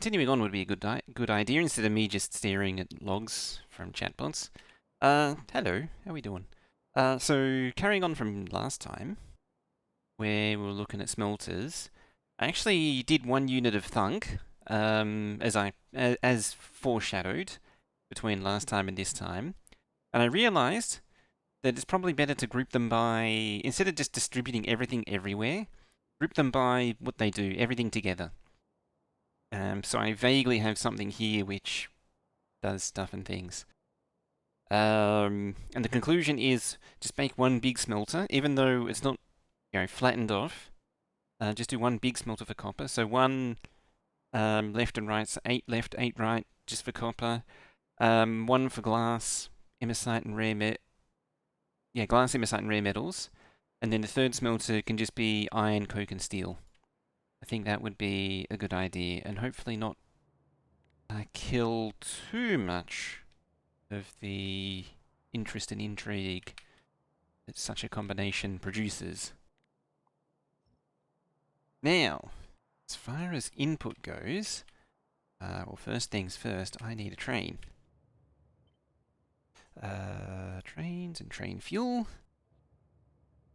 continuing on would be a good idea instead of me just staring at logs from chatbots. Hello, how we doing? So carrying on from last time, where we were looking at smelters, I actually did one unit of thunk, as foreshadowed between last time and this time, and I realised that it's probably better to group them by, instead of just distributing everything everywhere, group them by what they do, everything together. So I vaguely have something here which does stuff and things. And the conclusion is just make one big smelter, even though it's not, flattened off. Just do one big smelter for copper. So one left and right, so 8 left, 8 right, just for copper. One for glass, immersite and glass, immersite and rare metals. And then the third smelter can just be iron, coke, and steel. I think that would be a good idea, and hopefully not kill too much of the interest and intrigue that such a combination produces. Now, as far as input goes, well, first things first, I need a train. Trains and train fuel.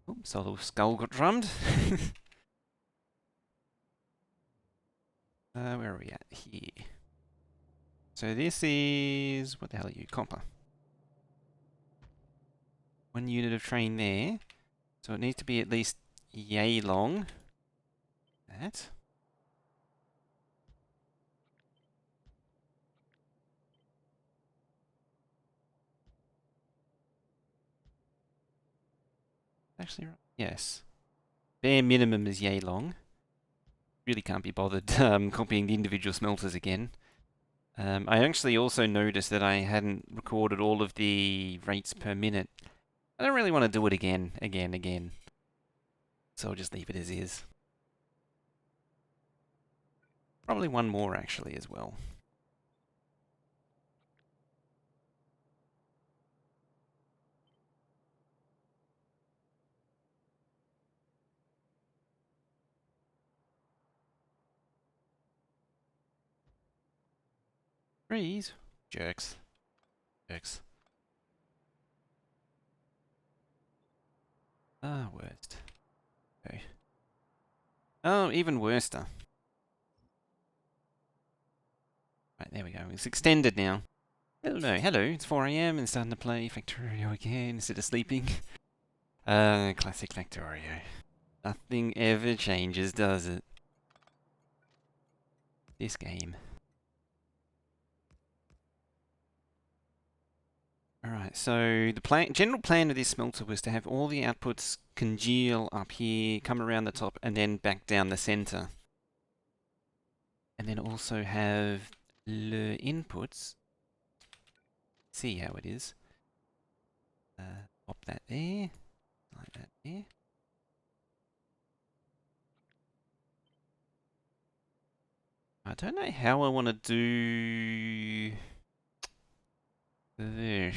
Oops, a little skull got drummed. Where are we at? Here. So this is, what the hell are you? Copper. One unit of train there. So it needs to be at least yay long. That. Actually, right. Yes. Bare minimum is yay long. Really can't be bothered copying the individual smelters again. I actually also noticed that I hadn't recorded all of the rates per minute. I don't really want to do it again. So I'll just leave it as is. Probably one more actually as well. Freeze. Jerks. Jerks. Ah, worst. Okay. Oh, even worster. Right, there we go. It's extended now. Hello, it's 4 AM and starting to play Factorio again instead of sleeping. Classic Factorio. Nothing ever changes, does it? This game. Alright, so the general plan of this smelter was to have all the outputs congeal up here, come around the top, and then back down the center. And then also have the inputs. See how it is. Pop that there, like that there. I don't know how I want to do this.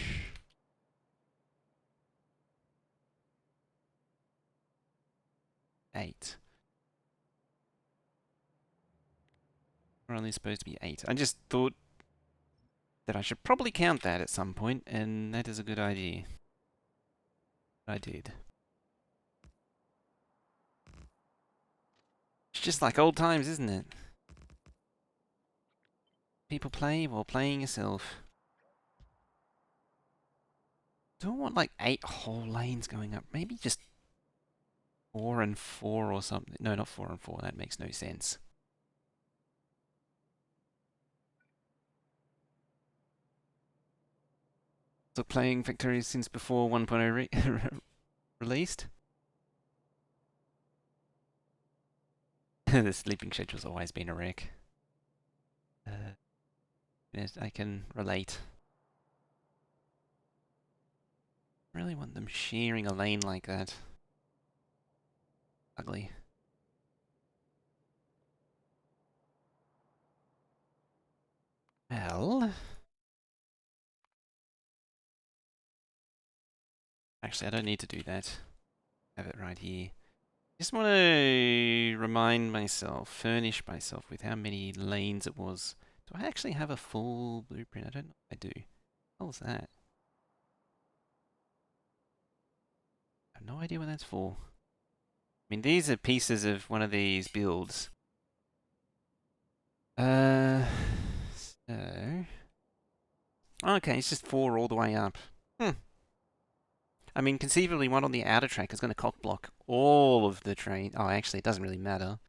Eight. We're only supposed to be 8. I just thought that I should probably count that at some point, and that is a good idea. I did. It's just like old times, isn't it? People play while playing yourself. Don't want like 8 whole lanes going up. Maybe just 4 and 4 or something. No, not 4 and 4. That makes no sense. So playing Factorio since before 1.0 released. The sleeping schedule's always been a wreck. Yes, I can relate. Really want them sharing a lane like that. Ugly. Well... Actually, I don't need to do that. Have it right here. Just want to remind myself, furnish myself with how many lanes it was. Do I actually have a full blueprint? I don't know if I do. What was that? I have no idea what that's for. I mean, these are pieces of one of these builds. Uh, so... Okay, it's just 4 all the way up. Hmm. I mean, conceivably, one on the outer track is going to cock block all of the train. Oh, actually, it doesn't really matter.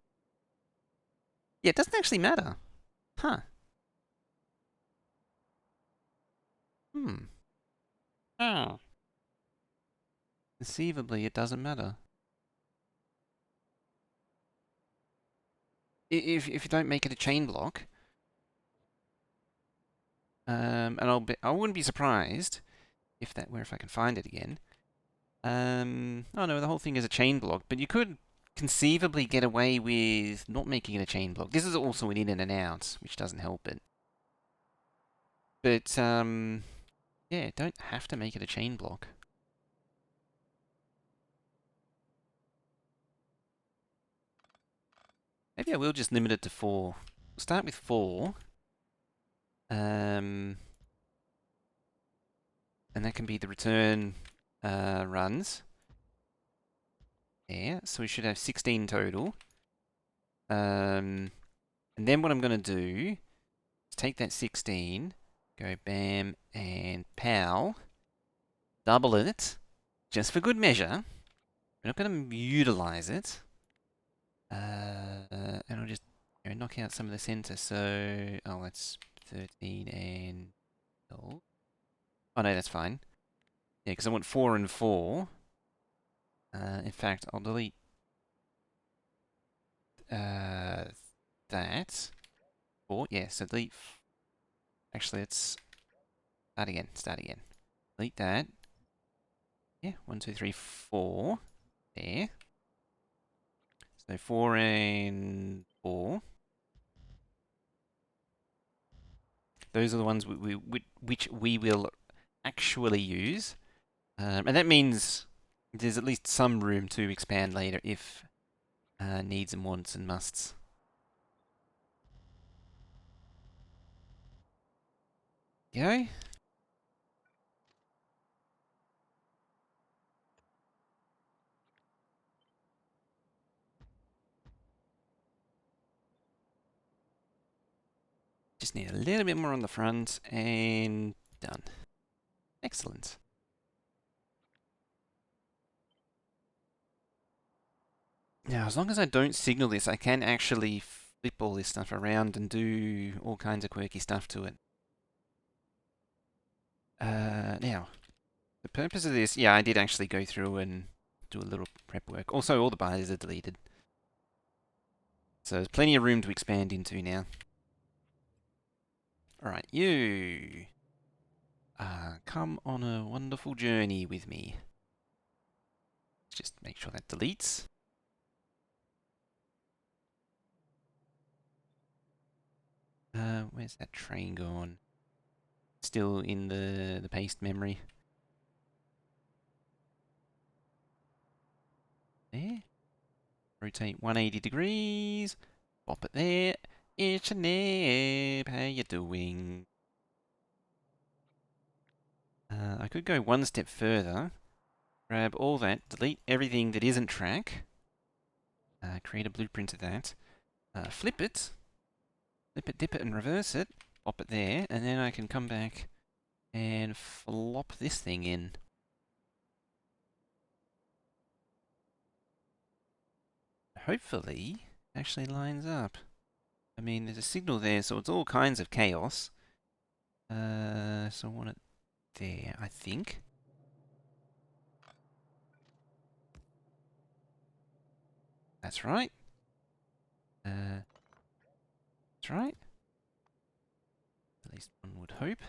Yeah, it doesn't actually matter. Huh. Hmm. Oh. Conceivably, it doesn't matter. If you don't make it a chain block, and I wouldn't be surprised if that were if I can find it again. Oh no, the whole thing is a chain block, but you could conceivably get away with not making it a chain block. This is also an in and an out, which doesn't help it. But yeah, don't have to make it a chain block. Maybe I will just limit it to 4. We'll start with 4. And that can be the return runs. There, so we should have 16 total. And then what I'm going to do is take that 16, go bam and pow, double it, just for good measure. We're not going to utilize it. And I'll just knock out some of the center. So, oh, that's 13 and 12. Oh no, that's fine. Yeah, because I want 4 and 4. In fact, I'll delete that. 4, yeah, so delete. Actually, let's start again. Start again. Delete that. Yeah, 1, 2, 3, 4. There. So 4 and 4. Those are the ones which we will actually use. And that means there's at least some room to expand later if needs and wants and musts. Go. Just need a little bit more on the front and done. Excellent. Now, as long as I don't signal this, I can actually flip all this stuff around and do all kinds of quirky stuff to it. Now, the purpose of this, yeah, I did actually go through and do a little prep work. Also, all the bars are deleted. So there's plenty of room to expand into now. Alright, you come on a wonderful journey with me. Let's just make sure that deletes. Where's that train gone? Still in the paste memory. There. Rotate 180 degrees. Pop it there. It's a nib. How you doing? I could go one step further. Grab all that. Delete everything that isn't track. Create a blueprint of that. Flip it. Flip it, dip it, and reverse it. Pop it there. And then I can come back and flop this thing in. Hopefully, actually lines up. I mean, there's a signal there, so it's all kinds of chaos. So I want it there, I think. That's right. That's right. At least one would hope.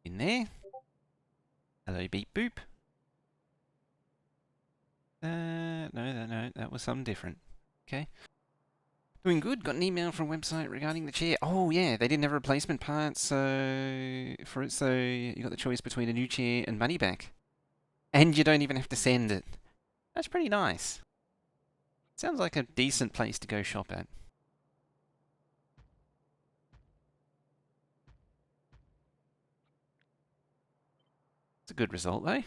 In there. Hello, beep boop. No, that was something different. Okay. Doing good. Got an email from a website regarding the chair. Oh yeah, they didn't have a replacement part, so for it, so you got the choice between a new chair and money back, and you don't even have to send it. That's pretty nice. Sounds like a decent place to go shop at. It's a good result, though.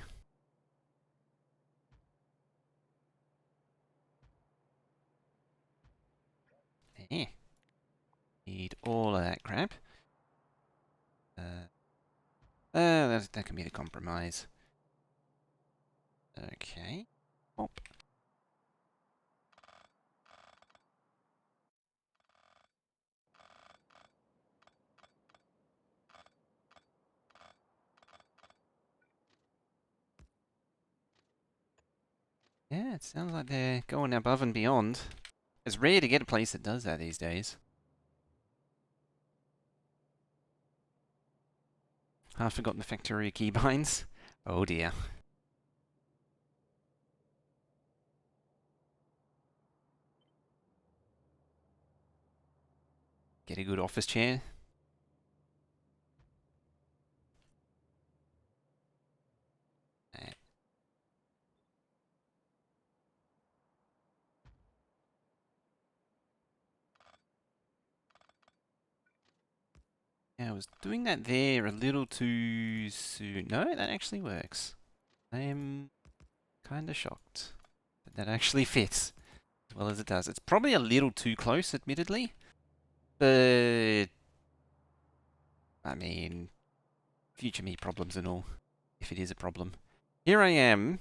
Eh. Need all of that crap. That can be the compromise. Okay. Pop. Yeah, it sounds like they're going above and beyond. It's rare to get a place that does that these days. Half forgotten the Factorio keybinds. Oh dear. Get a good office chair. Uh, Yeah, I was doing that there a little too soon. No, that actually works. I am kind of shocked that that actually fits as well as it does. It's probably a little too close, admittedly, but I mean, future me problems and all, if it is a problem. Here I am,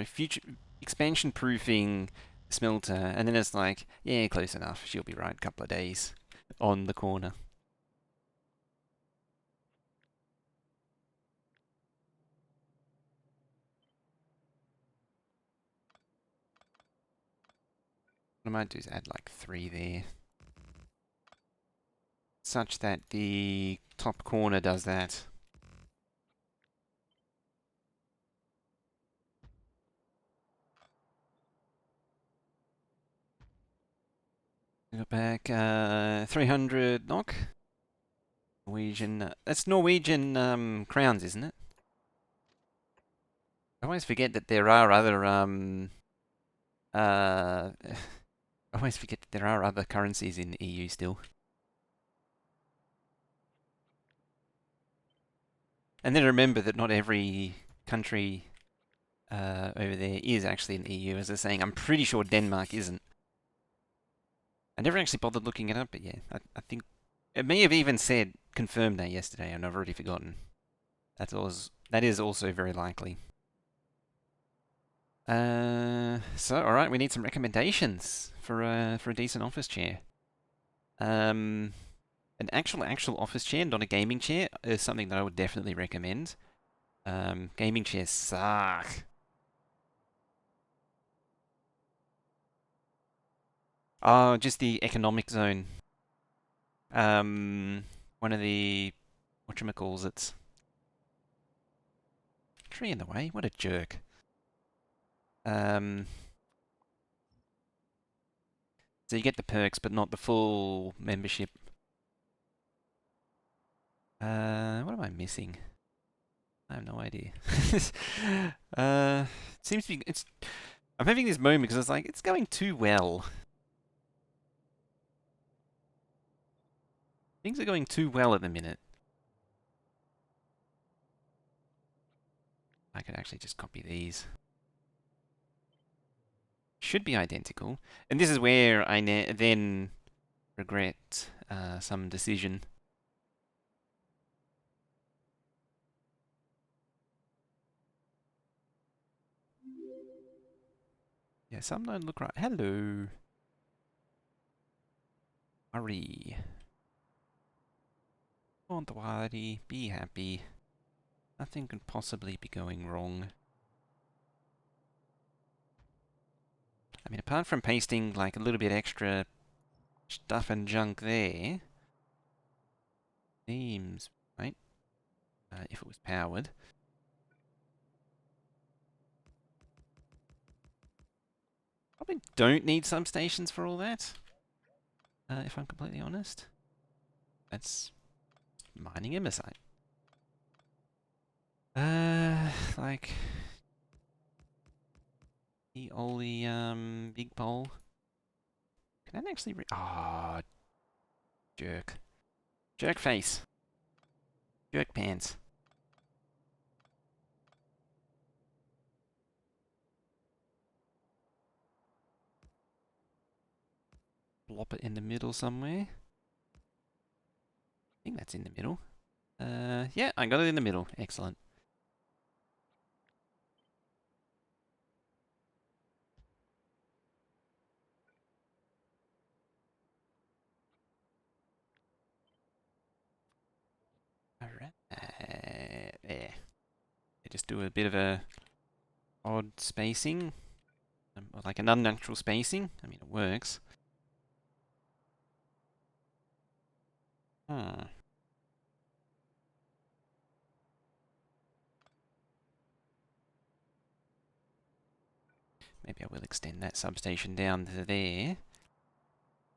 future expansion proofing smelter, and then it's like, yeah, close enough. She'll be right. Couple of days on the corner. What I might do is add like 3 there, such that the top corner does that. Go back, 300 NOK. Norwegian, that's Norwegian crowns, isn't it? I always forget that there are other I always forget that there are other currencies in the EU still. And then remember that not every country over there is actually in the EU. As they're saying, I'm pretty sure Denmark isn't. I never actually bothered looking it up, but yeah, I think it may have even said confirmed that yesterday, and I've already forgotten. That is also very likely. All right, we need some recommendations for a decent office chair. An actual office chair, not a gaming chair, is something that I would definitely recommend. Gaming chairs suck. Oh, just the economic zone. One of the whatchamacalls, it's tree in the way. What a jerk. Um, so you get the perks, but not the full membership. What am I missing? I have no idea. Seems to be. I'm having this moment because it's like it's going too well. Things are going too well at the minute. I could actually just copy these. Should be identical. And this is where I then regret some decision. Yeah, some don't look right. Hello. Hurry. Don't worry. Be happy. Nothing could possibly be going wrong. I mean, apart from pasting like a little bit extra stuff and junk there, seems right. If it was powered. Probably don't need substations for all that, if I'm completely honest. That's mining imbecile. Like, The oldie big pole. Can that actually ah, jerk. Jerk face. Jerk pants. Plop it in the middle somewhere. I think that's in the middle. Yeah, I got it in the middle. Excellent. Alright. There. Just do a bit of a odd spacing. Like an unnatural spacing. I mean, it works. Huh. Maybe I will extend that substation down to there.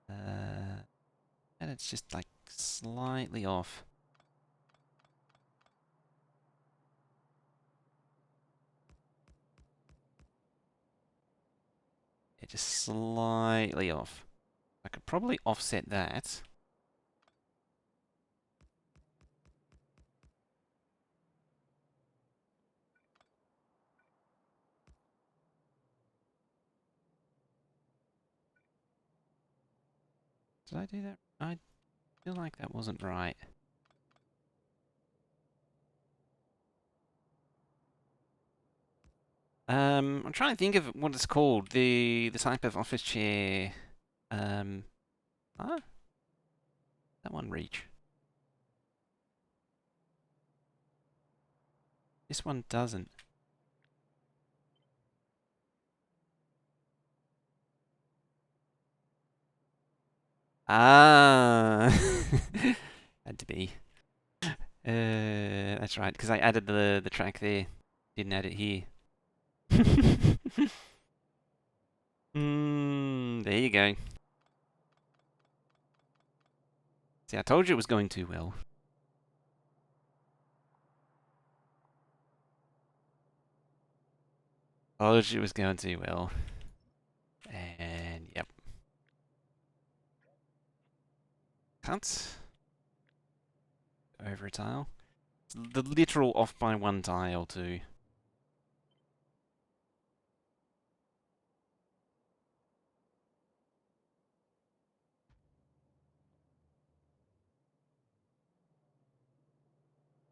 And it's just like slightly off. Yeah, just slightly off. I could probably offset that. Did I do that? I feel like that wasn't right. I'm trying to think of what it's called. The type of office chair. Um, ah, that one reach. This one doesn't. Ah, had to be. That's right, because I added the track there. Didn't add it here. There you go. See, I told you it was going too well. Told you it was going too well. And yep. Cut. Over a tile. The literal off by one tile too.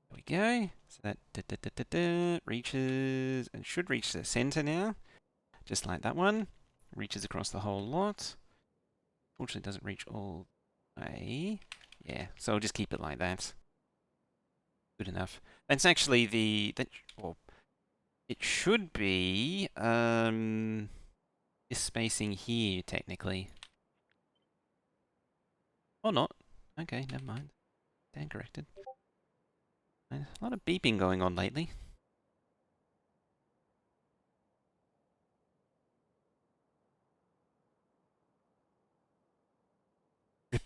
There we go. So that reaches and should reach the center now. Just like that one. Reaches across the whole lot. Fortunately, it doesn't reach all the way. Yeah, so I'll just keep it like that. Good enough. That's actually well, it should be this spacing here technically. Or not. Okay, never mind. Stand corrected. A lot of beeping going on lately.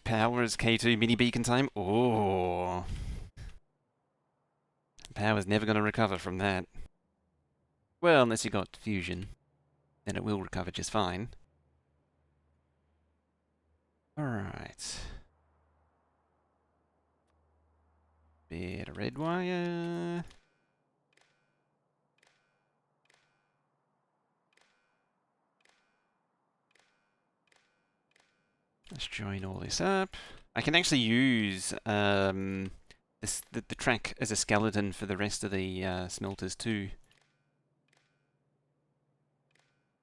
Power is K2 mini beacon time. Oh, power's never going to recover from that. Well, unless you got fusion, then it will recover just fine. Alright. Bit of red wire. Let's join all this up. I can actually use the track as a skeleton for the rest of the smelters too.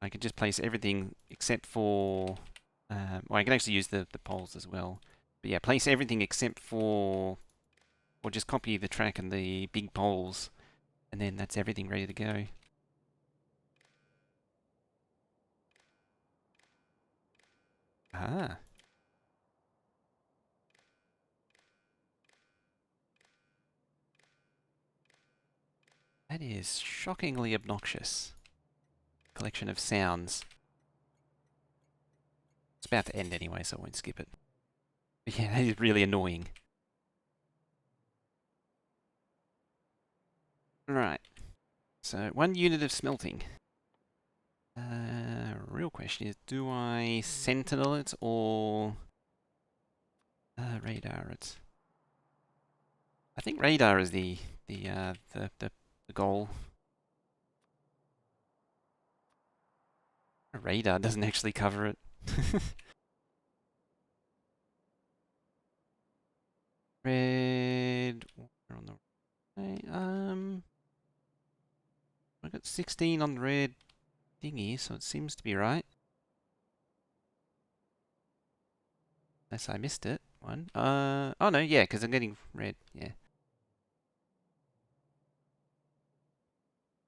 I can just place everything except for... well, I can actually use the poles as well. But yeah, place everything except for... Or just copy the track and the big poles. And then that's everything ready to go. Ah. That is shockingly obnoxious. Collection of sounds. It's about to end anyway, so I won't skip it. But yeah, that is really annoying. Right. So, 1 unit of smelting. Real question is, do I sentinel it or radar it? I think radar is the goal. Radar doesn't actually cover it. Red. We're on the right. I got 16 on the red thingy, so it seems to be right. Unless I missed it. One. Oh no, yeah, because I'm getting red. Yeah.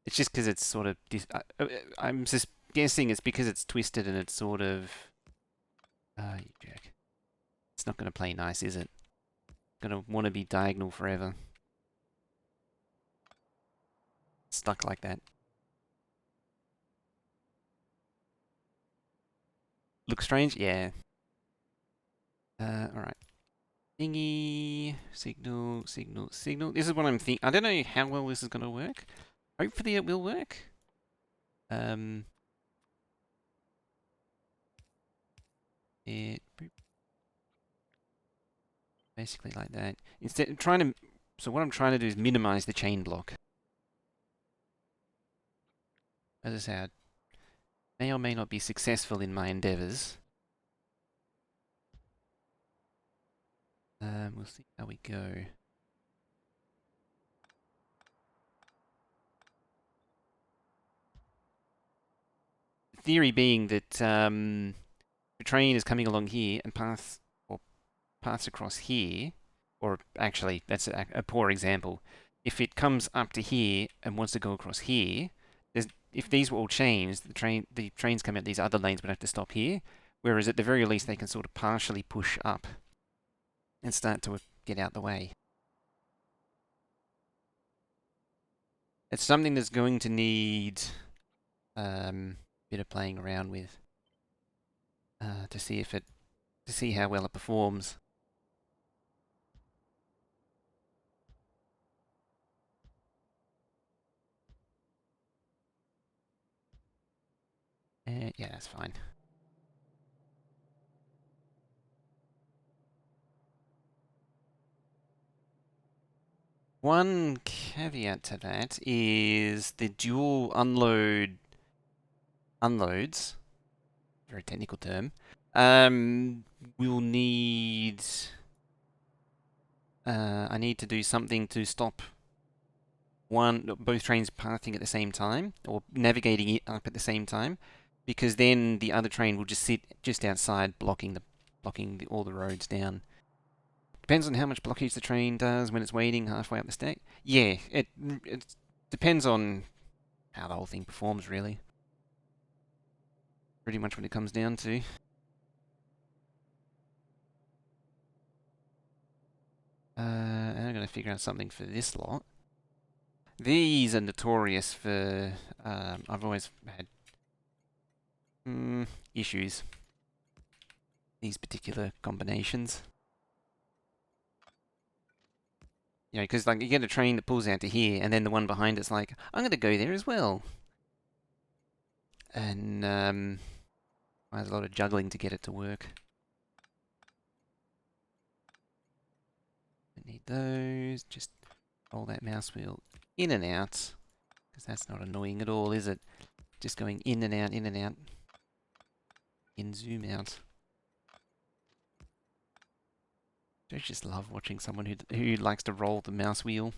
It's just because it's sort of. I'm just guessing it's because it's twisted and it's sort of. You jerk. It's not going to play nice, is it? Going to want to be diagonal forever. Stuck like that. Looks strange? Yeah. Alright. Thingy. Signal, signal, signal. This is what I'm thinking. I don't know how well this is going to work. Hopefully it will work. Basically like that. Instead of trying to, so what I'm trying to do is minimize the chain block. As I said, may or may not be successful in my endeavors. We'll see how we go. The theory being that the train is coming along here and pass across here, or actually that's a poor example. If it comes up to here and wants to go across here, if these were all chains, the trains come out these other lanes would have to stop here. Whereas at the very least they can sort of partially push up and start to get out the way. It's something that's going to need a bit of playing around with to see how well it performs. Yeah, that's fine. One caveat to that is the dual unloads, very technical term, will need, I need to do something to stop both trains passing at the same time, or navigating it up at the same time, because then the other train will just sit just outside blocking all the roads down. Depends on how much blockage the train does when it's waiting halfway up the stack. Yeah, it depends on how the whole thing performs, really. Pretty much what it comes down to. And I'm going to figure out something for this lot. These are notorious for... I've always had issues. These particular combinations. You know, because like you get a train that pulls out to here, and then the one behind it's like, I'm going to go there as well. And there's a lot of juggling to get it to work. I need those. Just roll that mouse wheel in and out, because that's not annoying at all, is it? Just going in and out, in and out. In, zoom out. I just love watching someone who likes to roll the mouse wheel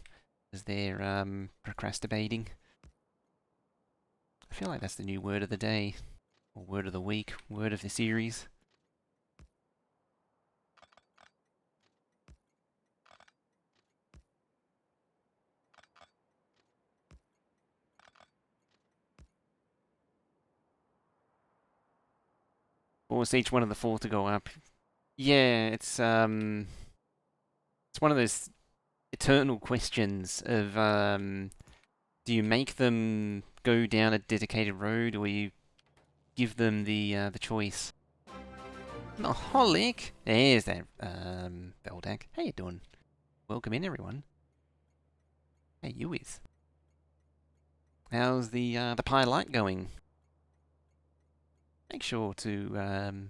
as they're procrastinating. I feel like that's the new word of the day, or word of the week, word of the series. Force each one of the four to go up. Yeah, it's one of those eternal questions of do you make them go down a dedicated road, or you give them the choice? Maholic! There's that Beldak. How you doing? Welcome in, everyone. Hey, you is. How's the pie light going? make sure to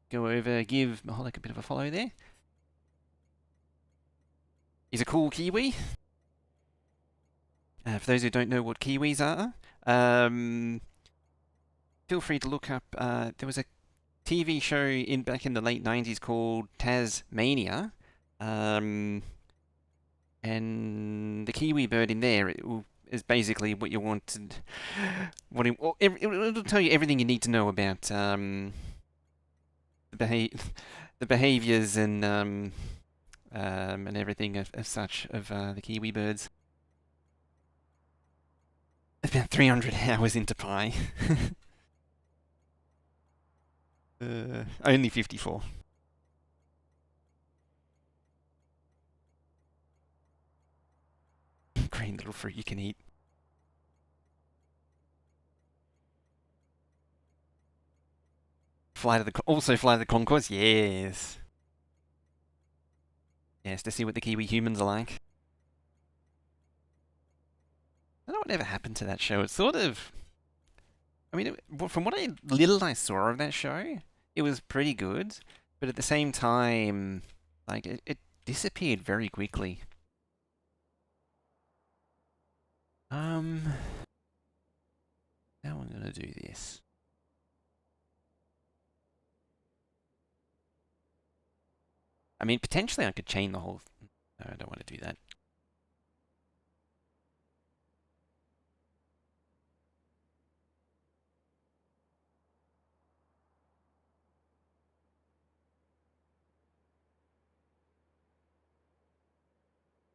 go over, give Maholic a bit of a follow there. He's a cool Kiwi. For those who don't know what Kiwis are, feel free to look up. There was a TV show back in the late 90s called Tasmania, and the Kiwi bird in there is basically what you wanted. It'll tell you everything you need to know about the behaviors and everything of such of the Kiwi birds. About 300 hours into Pi. Only 54. Green little fruit you can eat. Also fly to the concourse. Yes. Yes, to see what the Kiwi humans are like. I don't know whatever happened to that show. It's sort of. I mean, from what little I saw of that show, it was pretty good, but at the same time, like it disappeared very quickly. Now I'm gonna do this. I mean, potentially I could chain the whole. No, I don't want to do that.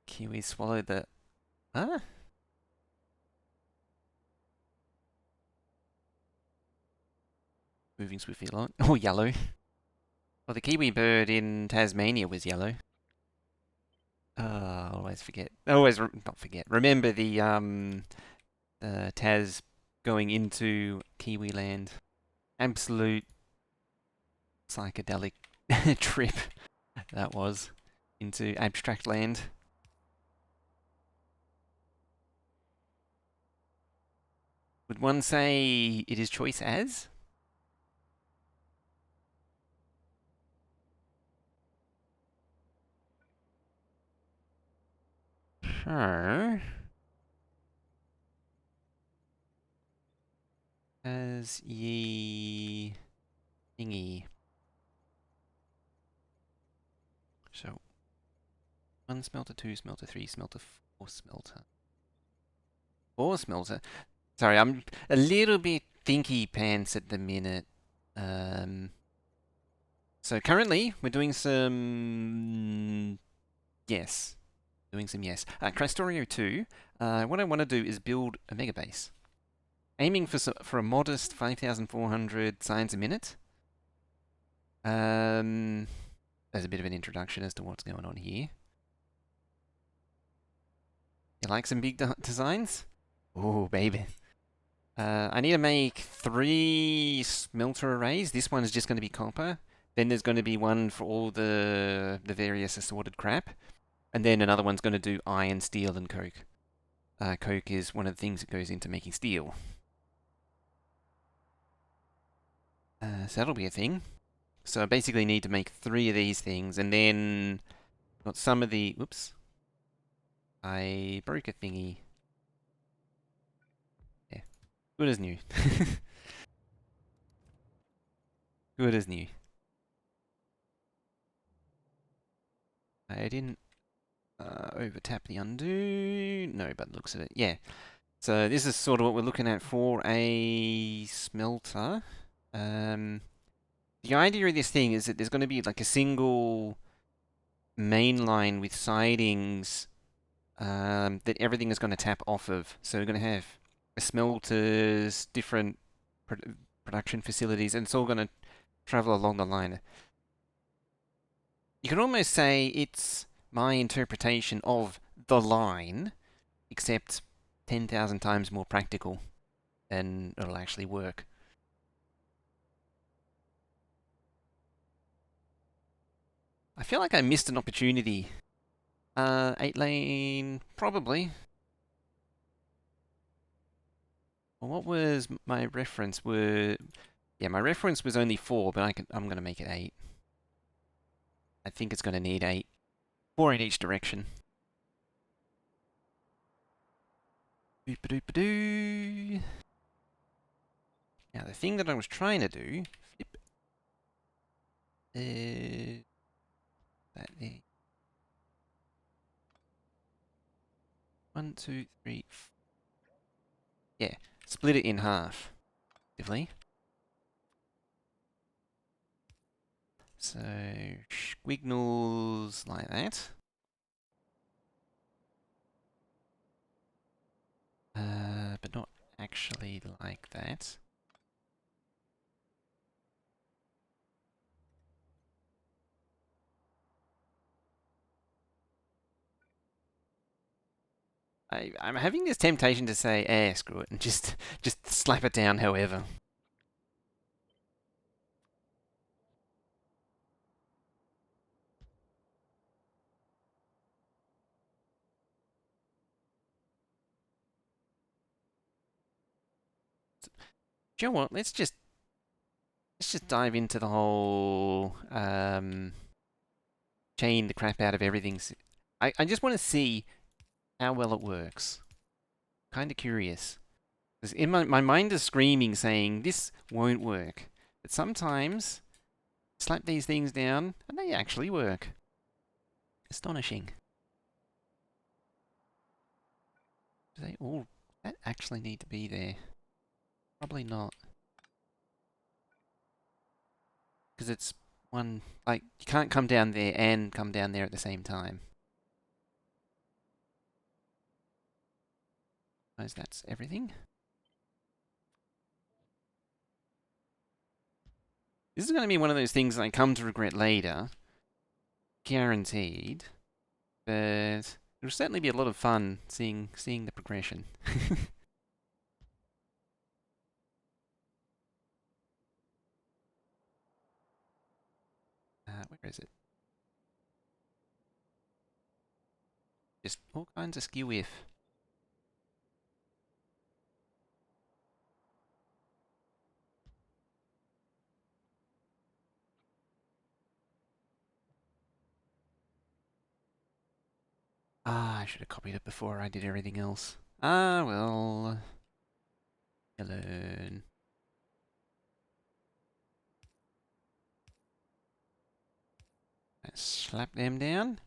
Kiwi swallowed the. Huh? Moving swiftly along. Oh, yellow. Well, the Kiwi bird in Tasmania was yellow. Always forget. Not forget. Remember the Tas going into Kiwi land. Absolute psychedelic trip that was into abstract land. Would one say it is choice as? Sure. As ye thingy. So, 1 smelter, 2 smelter, 3 smelter, 4 smelter. 4 smelter? Sorry, I'm a little bit thinky pants at the minute. So currently, we're doing some yes. Doing some yes. Factorio 2, what I want to do is build a megabase. Aiming for a modest 5,400 signs a minute. There's a bit of an introduction as to what's going on here. You like some big designs? Oh, baby. I need to make 3 smelter arrays. This one is just going to be copper. Then there's going to be one for all the various assorted crap. And then another one's going to do iron, steel, and coke. Coke is one of the things that goes into making steel. So that'll be a thing. So I basically need to make 3 of these things, and then got some of the... Oops. I broke a thingy. Yeah. Good as new. Good as new. I didn't over-tap the undo. No, but looks at it. Yeah. So this is sort of what we're looking at for a smelter. The idea of this thing is that there's going to be like a single main line with sidings that everything is going to tap off of. So we're going to have smelters, different production facilities, and it's all going to travel along the line. You can almost say it's my interpretation of the line, except 10,000 times more practical, and it'll actually work. I feel like I missed an opportunity. 8 lane, probably. Well, what was my reference? Yeah, my reference was only 4, but I'm going to make it 8. I think it's going to need 8. 4 in each direction. Doop-a-doop-a-doo. Now, the thing that I was trying to do, flip, that there. 1, 2, 3, yeah, split it in half, effectively. So, squiggles like that. But not actually like that. I'm having this temptation to say, screw it, and just slap it down however. Do you know what? Let's just dive into the whole chain the crap out of everything. I just want to see how well it works. Kind of curious. 'Cause in my mind is screaming saying this won't work. But sometimes slap these things down and they actually work. Astonishing. Do they all that actually need to be there? Probably not. Because it's one, like, you can't come down there and come down there at the same time. Suppose that's everything. This is going to be one of those things I come to regret later. Guaranteed. But it'll certainly be a lot of fun seeing the progression. Where is it? Just all kinds of skew if. I should have copied it before I did everything else. Well. You learn. Let's slap them down.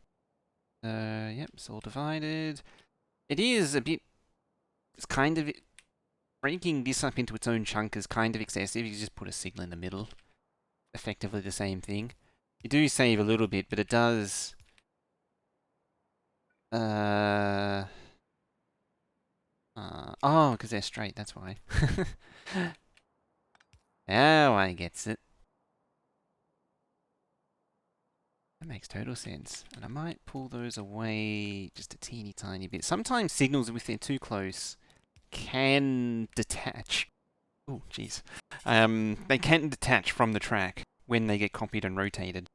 Yep, it's all divided. It is a bit. It's kind of. Breaking this up into its own chunk is kind of excessive. You just put a signal in the middle. Effectively the same thing. You do save a little bit, but it does. Oh, because they're straight, that's why. Now I gets it. That makes total sense. And I might pull those away just a teeny tiny bit. Sometimes signals, if they're too close, can detach. Oh, jeez. They can detach from the track when they get copied and rotated.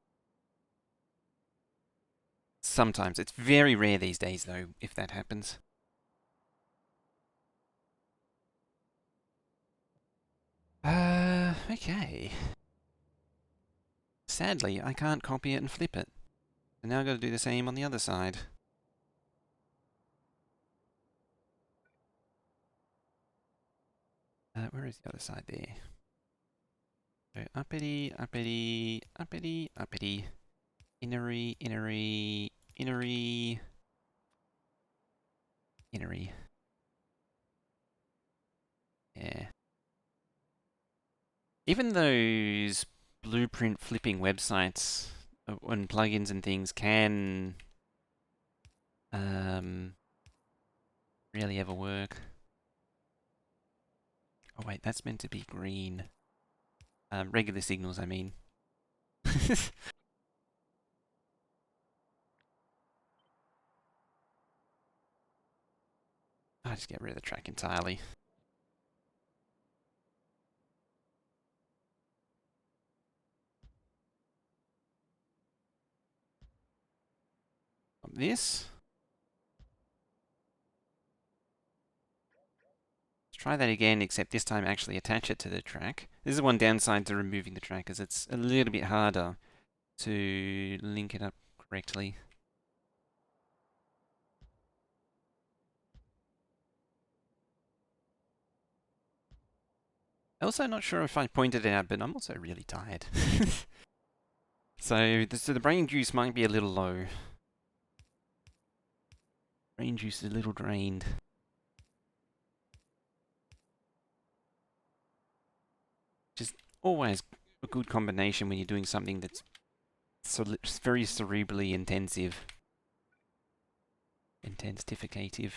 Sometimes. It's very rare these days, though, if that happens. Okay. Sadly, I can't copy it and flip it. And now I've got to do the same on the other side. Where is the other side there? So uppity, uppity, uppity, uppity. Innery, innery, innery, innery. Yeah. Even those blueprint flipping websites and plugins and things can really ever work. Oh wait, that's meant to be green. Regular signals, I mean. I'll just get rid of the track entirely. This. Let's Try that again, except this time actually attach it to the track. This is one downside to removing the track, is it's a little bit harder to link it up correctly. Also, not sure if I pointed it out, but I'm also really tired. So the brain juice might be a little low. Brain juice is a little drained. Just always a good combination when you're doing something that's very cerebrally intensive. Intensificative.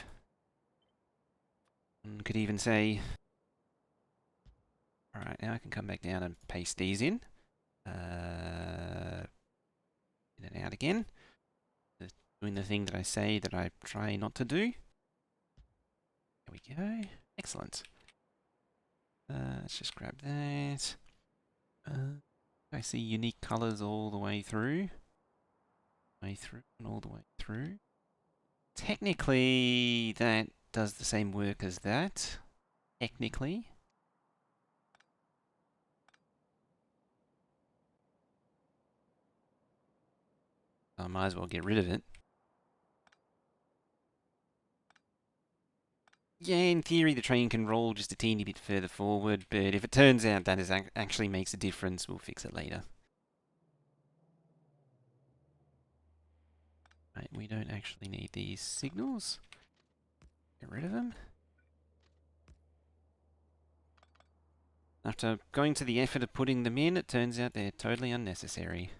Could even say, alright, now I can come back down and paste these in. In and out again. Doing the thing that I say that I try not to do. There we go. Excellent. Let's just grab that. I see unique colors all the way through. And all the way through. Technically, that does the same work as that. Technically. I might as well get rid of it. Yeah, in theory the train can roll just a teeny bit further forward, but if it turns out that is actually makes a difference, we'll fix it later. Right, we don't actually need these signals. Get rid of them. After going to the effort of putting them in, it turns out they're totally unnecessary.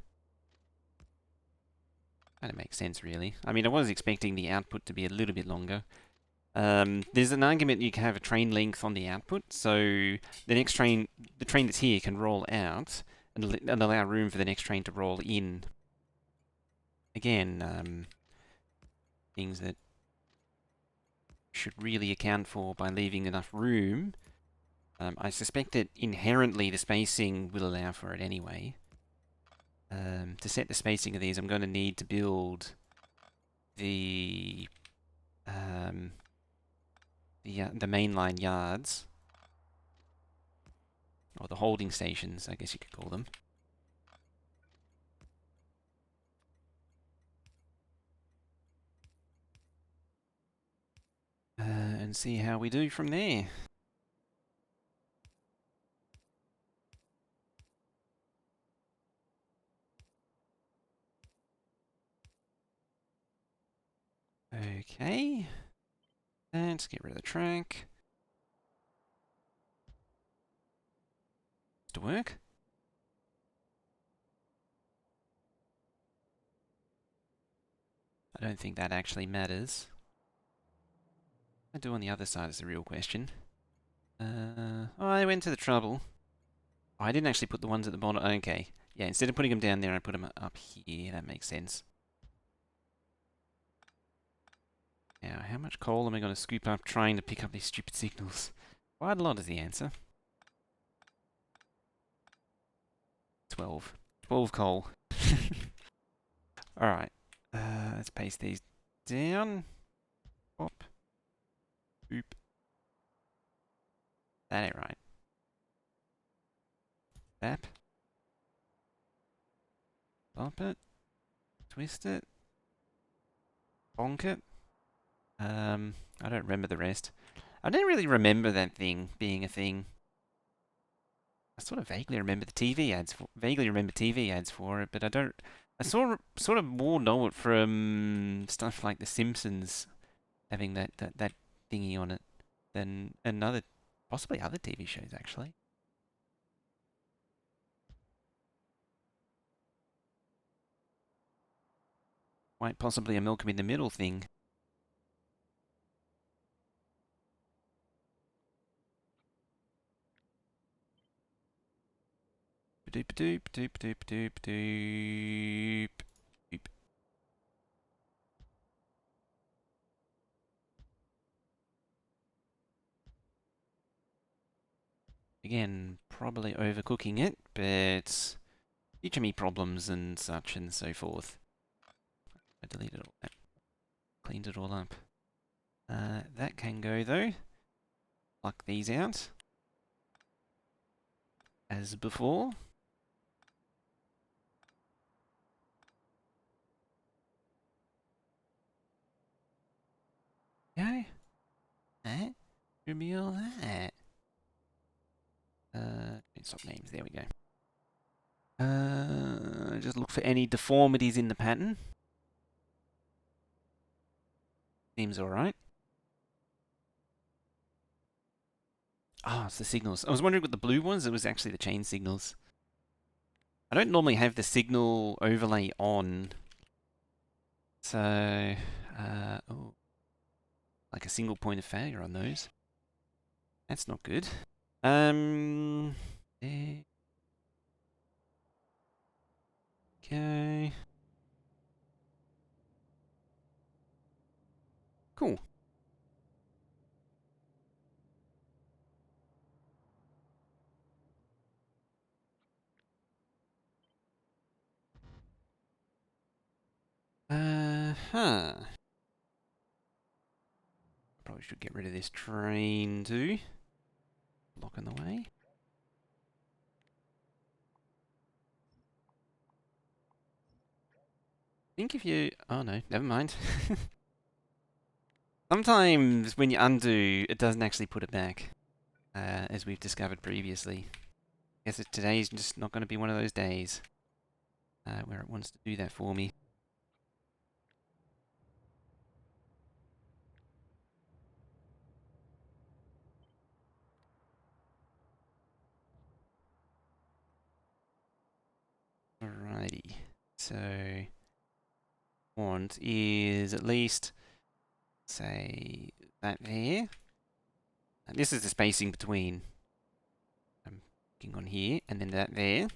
Kind of makes sense, really. I mean, I was expecting the output to be a little bit longer. There's an argument you can have a train length on the output, so the next train, the train that's here, can roll out and allow room for the next train to roll in. Again, things that should really account for by leaving enough room. I suspect that inherently the spacing will allow for it anyway. To set the spacing of these, I'm going to need to build the mainline yards, or the holding stations, I guess you could call them. And see how we do from there. Okay. Let's get rid of the track. To work. I don't think that actually matters. What do on the other side is the real question. Oh, I went to the trouble. Oh, I didn't actually put the ones at the bottom. Okay. Yeah, instead of putting them down there, I put them up here. That makes sense. Now, how much coal am I going to scoop up trying to pick up these stupid signals? Quite a lot is the answer. 12. 12 coal. Alright. Let's paste these down. Pop. Oop. That ain't right. Bap. Bump it. Twist it. Bonk it. I don't remember the rest. I don't really remember that thing being a thing. I sort of vaguely remember the TV ads for it, but I don't. I sort of more know it from stuff like The Simpsons having that thingy on it than another, possibly other TV shows actually. Quite possibly a Malcolm in the Middle thing. Doop doop doop doop doop doop. Doop. Again, probably overcooking it, but future me problems and such and so forth. I deleted all that. Cleaned it all up. That can go though. pluck these out as before. Okay. That should be all that. Stop names. There we go. Just look for any deformities in the pattern. Seems alright. Ah, it's the signals. I was wondering what the blue was. It was actually the chain signals. I don't normally have the signal overlay on. So, oh, like a single point of failure on those. That's not good. There. Okay. Cool. Huh. Probably should get rid of this train too. Blocking the way. I think if you... Oh no, never mind. Sometimes when you undo, it doesn't actually put it back. As we've discovered previously. Guess today's just not going to be one of those days. Where it wants to do that for me. Alrighty. So... want is at least... say... that there. And this is the spacing between... I'm looking on here, and then that there.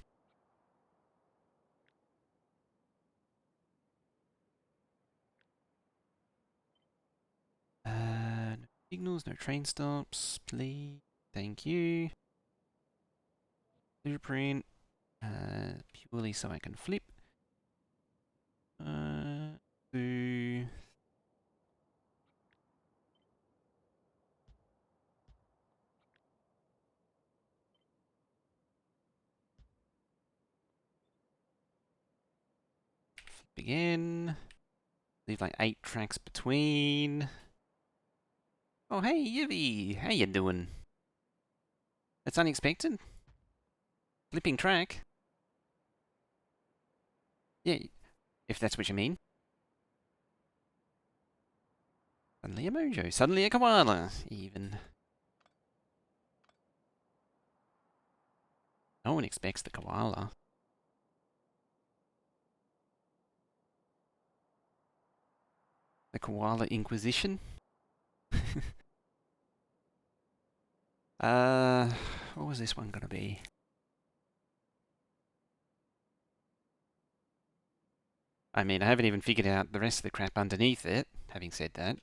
No signals, no train stops, please. Thank you. Blueprint. Purely so I can flip. Do... flip again. Leave like 8 tracks between. Oh hey Yivy, how you doing? That's unexpected. Flipping track. Yeah, if that's what you mean. Suddenly a mojo, suddenly a koala, even. No one expects the koala. The koala inquisition? What was this one gonna be? I mean, I haven't even figured out the rest of the crap underneath it, having said that.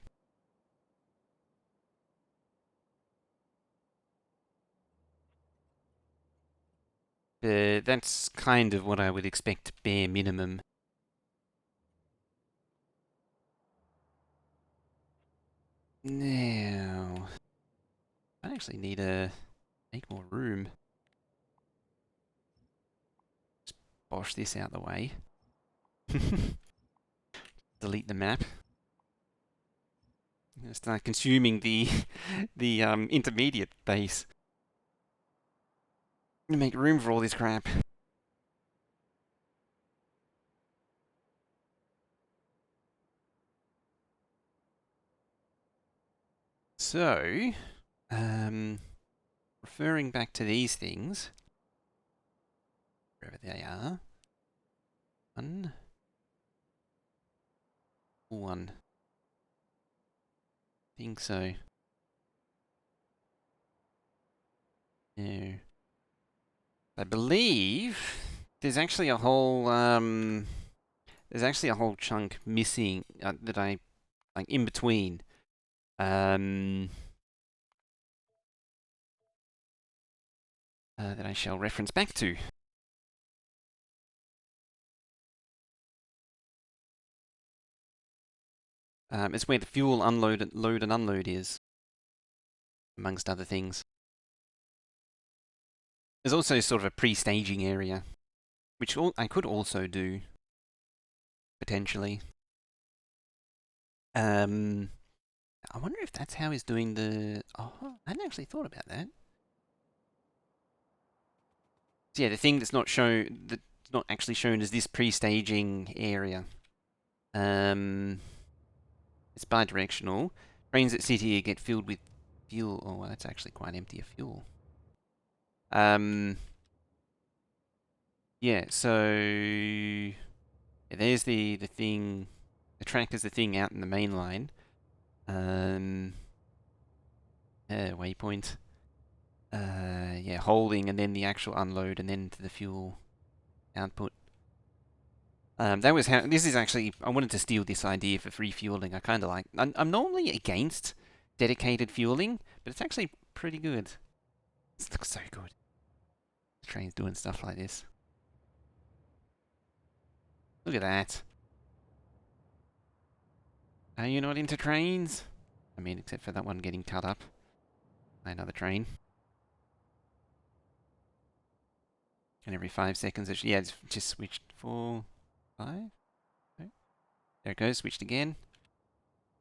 But that's kind of what I would expect bare minimum. Now, I actually need to make more room. Just bosh this out the way. Delete the map. I'm gonna start consuming the the intermediate base. Make room for all this crap. So, referring back to these things, wherever they are. One. Think so. No. I believe there's actually a whole chunk missing that I like in between. That I shall reference back to. It's where the fuel load and unload is. amongst other things. There's also sort of a pre-staging area, which I could also do, potentially. I wonder if that's how he's doing the... Oh, I hadn't actually thought about that. So yeah, the thing that's not actually shown is this pre-staging area. It's bi-directional. Trains that sit here get filled with fuel. Oh, well, that's actually quite empty of fuel. Yeah, so yeah, there's the thing. The track is the thing out in the main line. Waypoint. Yeah, holding and then the actual unload and then to the fuel output. That was how. This is actually. I wanted to steal this idea for refueling. I kind of like. I'm normally against dedicated fueling, but it's actually pretty good. It looks so good. The train's doing stuff like this. Look at that. Are you not into trains? I mean, except for that one getting cut up by another train. And every 5 seconds, yeah, it's just switched. 4, 5. Okay. There it goes. Switched again.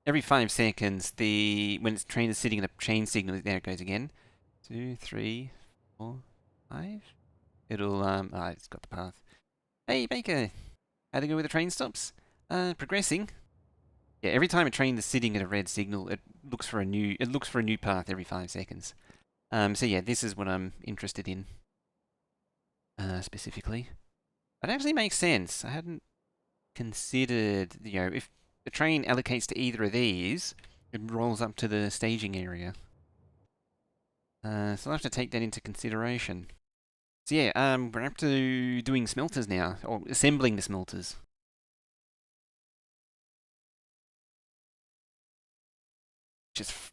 Every 5 seconds, when its train is sitting in a chain signal, there it goes again. 2, 3, 4, 5. It'll it's got the path. Hey Baker, how'd it go with the train stops? Progressing. Yeah, every time a train is sitting at a red signal, it looks for a new path every 5 seconds. So yeah, this is what I'm interested in specifically. It actually makes sense. I hadn't considered, if the train allocates to either of these, it rolls up to the staging area. So I'll have to take that into consideration. So yeah, we're up to doing smelters now, or assembling the smelters.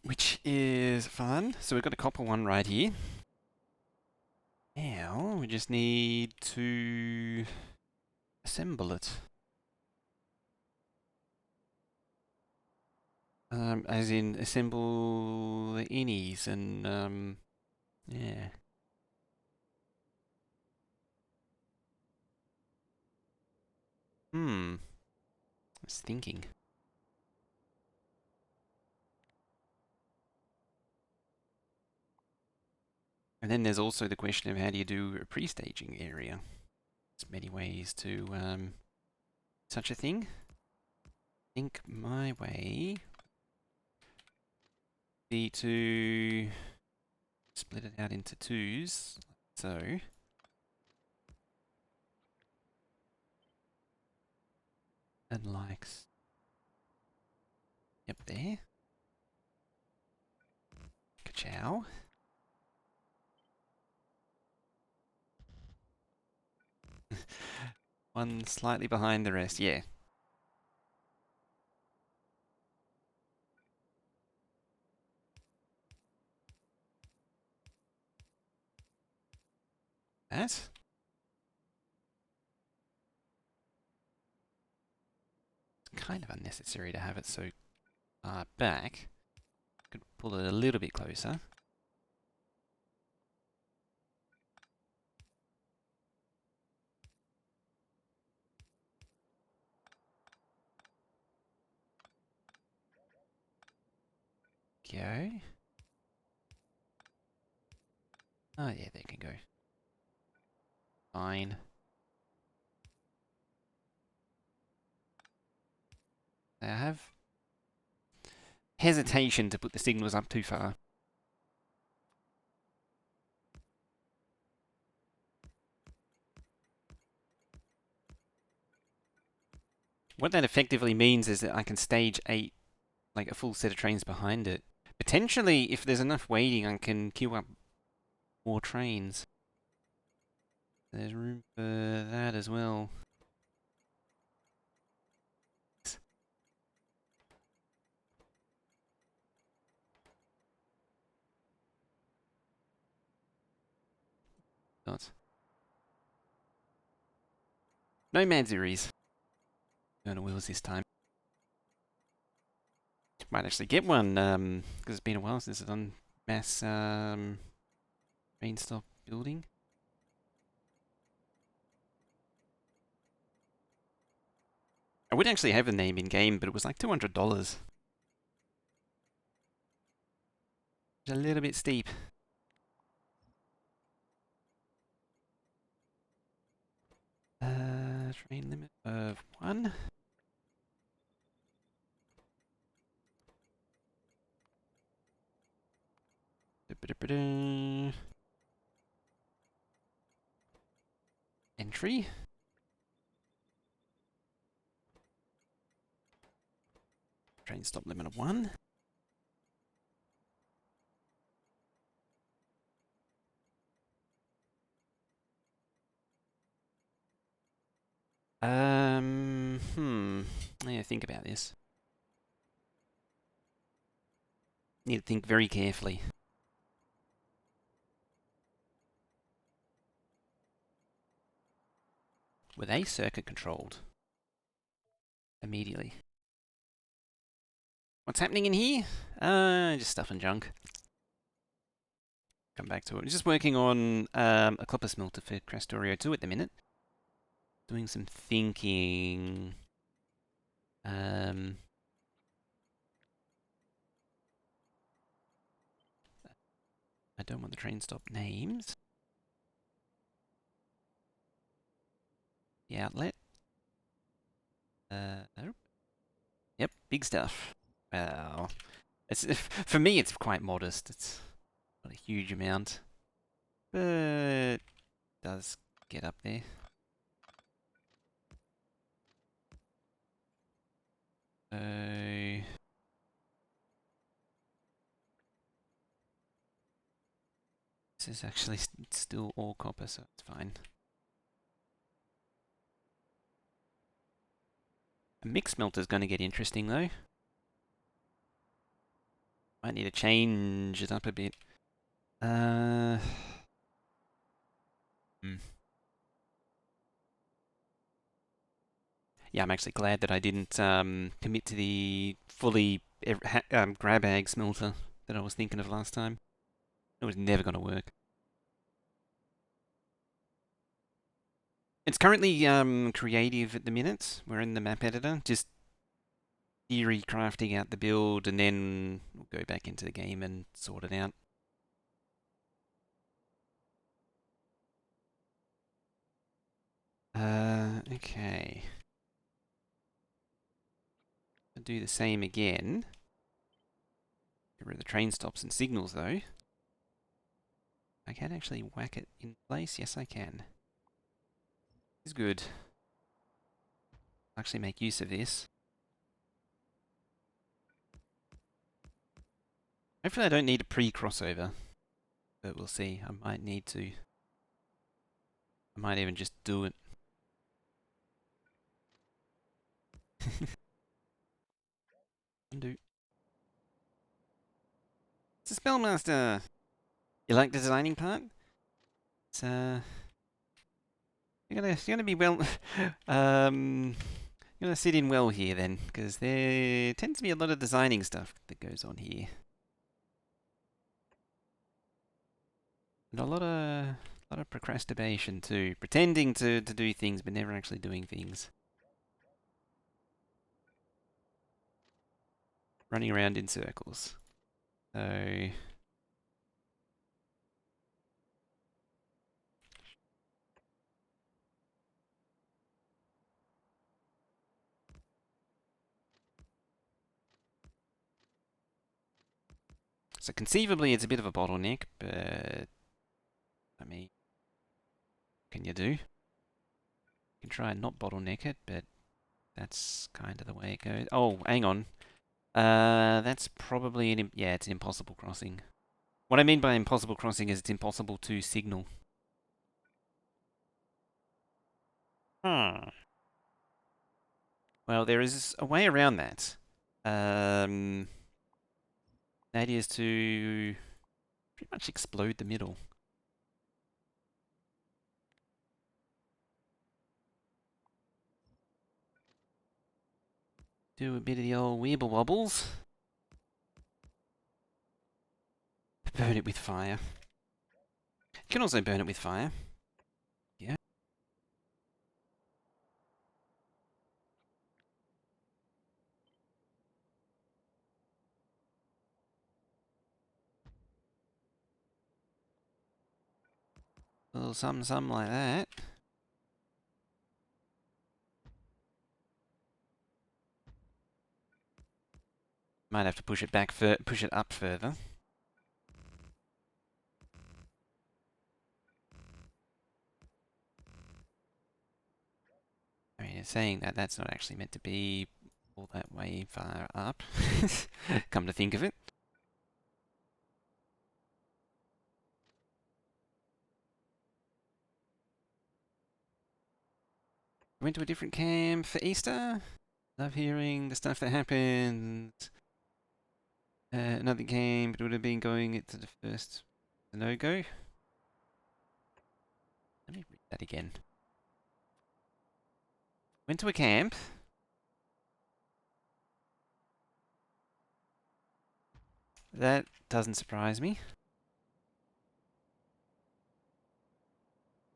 Which is fun. So we've got a copper one right here. Now we just need to assemble it. As in assemble the innies and yeah. I was thinking. And then there's also the question of how do you do a pre-staging area? There's many ways to such a thing. I think my way be to split it out into twos, so. And likes. Yep, there. Ka-chow. One slightly behind the rest, yeah. That. It's kind of unnecessary to have it so far back. Could pull it a little bit closer. Go. Oh yeah, there can go. Fine. I have hesitation to put the signals up too far. What that effectively means is that I can stage 8, like a full set of trains behind it. Potentially, if there's enough waiting, I can queue up more trains. There's room for that as well. Not. No Mad Series. Going to wheels this time. Might actually get one, because it's been a while since I've done mass train stop building. I would actually have the name in game, but it was like $200. It's a little bit steep. Train limit of 1. Entry. Train stop limit of 1. Yeah, think about this. Need to think very carefully. Were they circuit controlled? Immediately. What's happening in here? Just stuff and junk. Come back to it. Just working on a copper smelter for Factorio 2 at the minute. Doing some thinking. I don't want the train stop names. The outlet. Nope. Yep, big stuff. Well, it's for me it's quite modest. It's not a huge amount, but it does get up there. So this is actually still all copper, so it's fine. A mix smelter is going to get interesting though. Might need to change it up a bit. Hmm. Yeah, I'm actually glad that I didn't commit to the fully grab bag smelter that I was thinking of last time. It was never going to work. It's currently creative at the minute. We're in the map editor, just theory crafting out the build, and then we'll go back into the game and sort it out. Okay. I'll do the same again. Get rid of the train stops and signals though. I can actually whack it in place. Yes, I can. This is good. I'll actually make use of this. Hopefully I don't need a pre-crossover, but we'll see. I might need to. I might even just do it. Undo. It's a Spellmaster. You like the designing part? It's you're gonna be well. You're gonna sit in well here then, because there tends to be a lot of designing stuff that goes on here, and a lot of procrastination too, pretending to do things but never actually doing things, running around in circles. So So conceivably, it's a bit of a bottleneck, but I mean, what can you do? You can try and not bottleneck it, but that's kind of the way it goes. Oh, hang on. That's probably yeah, it's an impossible crossing. What I mean by impossible crossing is it's impossible to signal. Hmm. Well, there is a way around that. Um, that is to pretty much explode the middle. Do a bit of the old weeble wobbles. Burn it with fire. You can also burn it with fire. Yeah. A little something like that. Might have to push it back, push it up further. I mean, it's saying that that's not actually meant to be all that way far up. Come to think of it. Went to a different camp for Easter. Love hearing the stuff that happened. Another game, but it would have been going into the first no-go. Let me read that again. Went to a camp. That doesn't surprise me.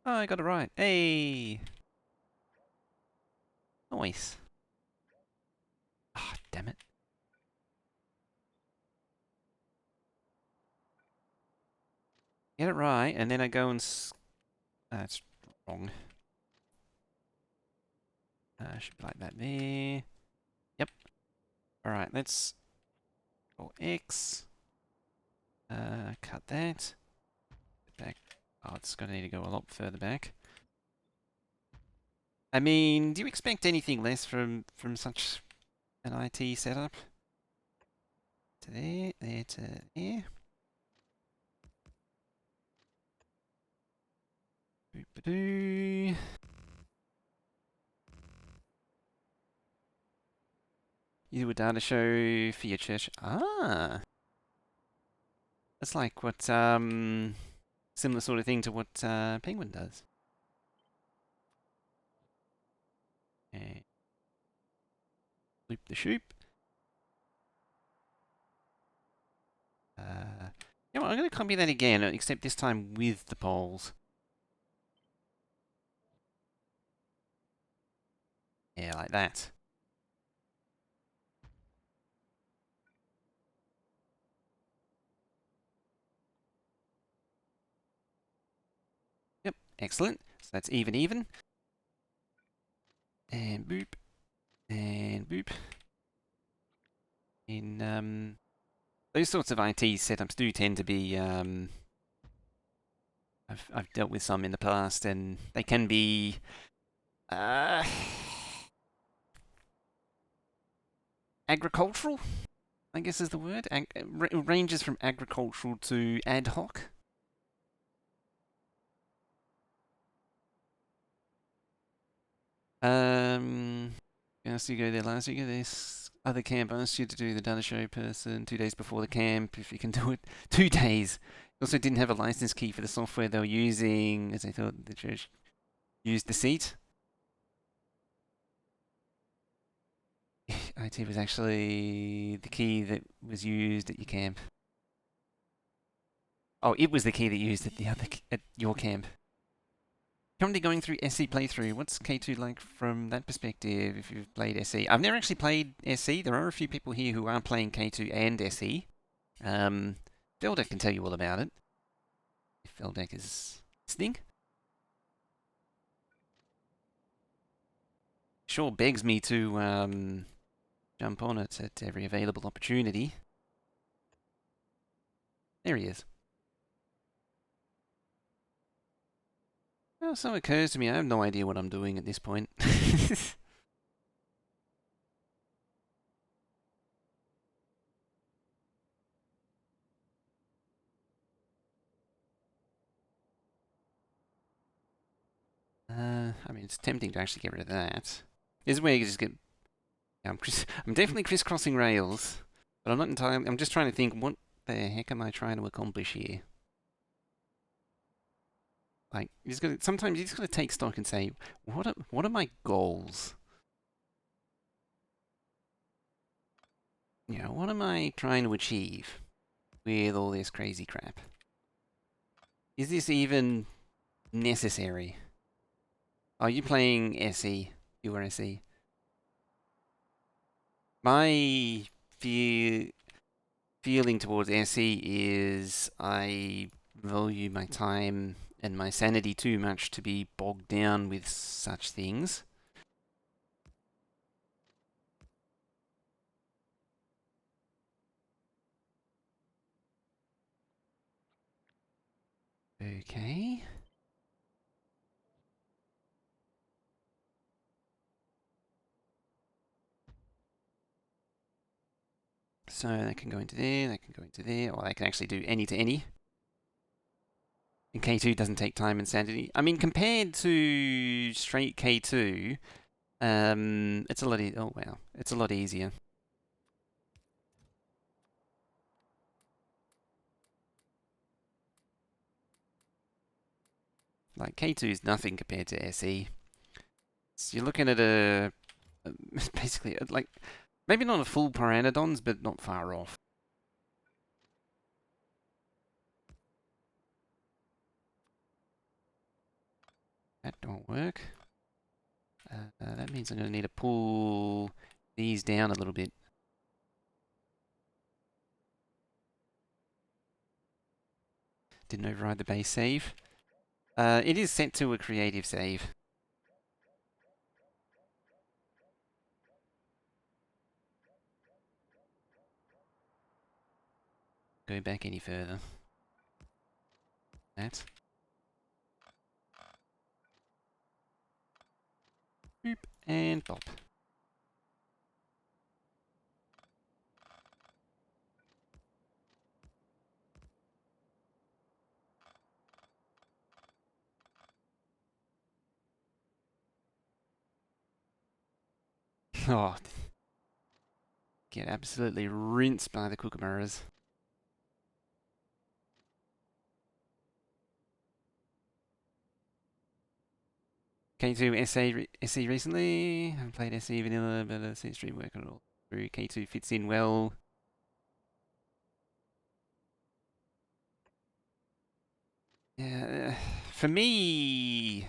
Oh, I got it right. Hey! Nice. Ah, oh, damn it. Get it right, and then I go and... That's wrong. Should be like that there. Yep. Alright, let's go X. Cut that. Back. Oh, it's going to need to go a lot further back. I mean, do you expect anything less from such an IT setup? To there, there to there. Boop-a-doo. You do a data show for your church. Ah, that's like what similar sort of thing to what Penguin does. And loop the shoop. You know what, I'm going to copy that again, except this time with the poles. Yeah, like that. Yep, excellent. So that's even, even. And boop. And boop. In those sorts of IT setups do tend to be I've dealt with some in the past, and they can be agricultural, I guess is the word. Ranges from agricultural to ad hoc. Last you go there, last you go this other camp asked you to do the data show person 2 days before the camp, if you can do it 2 days. Also didn't have a license key for the software they were using, as they thought the church used the seat. IT was actually the key that was used at your camp. Oh, it was the key that you used at your camp. Currently going through SE playthrough. What's K2 like from that perspective? If you've played SE, I've never actually played SE. There are a few people here who are playing K2 and SE. Feldek can tell you all about it. If Feldek is listening, sure begs me to jump on it at every available opportunity. There he is. Well, so it occurs to me, I have no idea what I'm doing at this point. I mean, it's tempting to actually get rid of that. This is where you just get... I'm definitely crisscrossing rails, but I'm not entirely... I'm just trying to think, what the heck am I trying to accomplish here? Like, sometimes you just gotta take stock and say, what are my goals? You know, what am I trying to achieve with all this crazy crap? Is this even necessary? Are you playing SE? Pure SE? My feeling towards SE is I value my time and my sanity too much to be bogged down with such things. Okay. So that can go into there, that can go into there, or they can actually do any to any. And K2 doesn't take time and sanity. I mean, compared to straight K2, it's a lot. Oh wow, it's a lot easier. Like K2 is nothing compared to SE. So you're looking at basically like maybe not a full Pteranodons, but not far off. That don't work. That means I'm going to need to pull these down a little bit. Didn't override the base save. It is set to a creative save. Go back any further. That. Boop, and bop. Oh, get absolutely rinsed by the kookaburras. K2 SE recently. Haven't played SE vanilla, but I've seen stream work on it all through. K2 fits in well. Yeah, for me,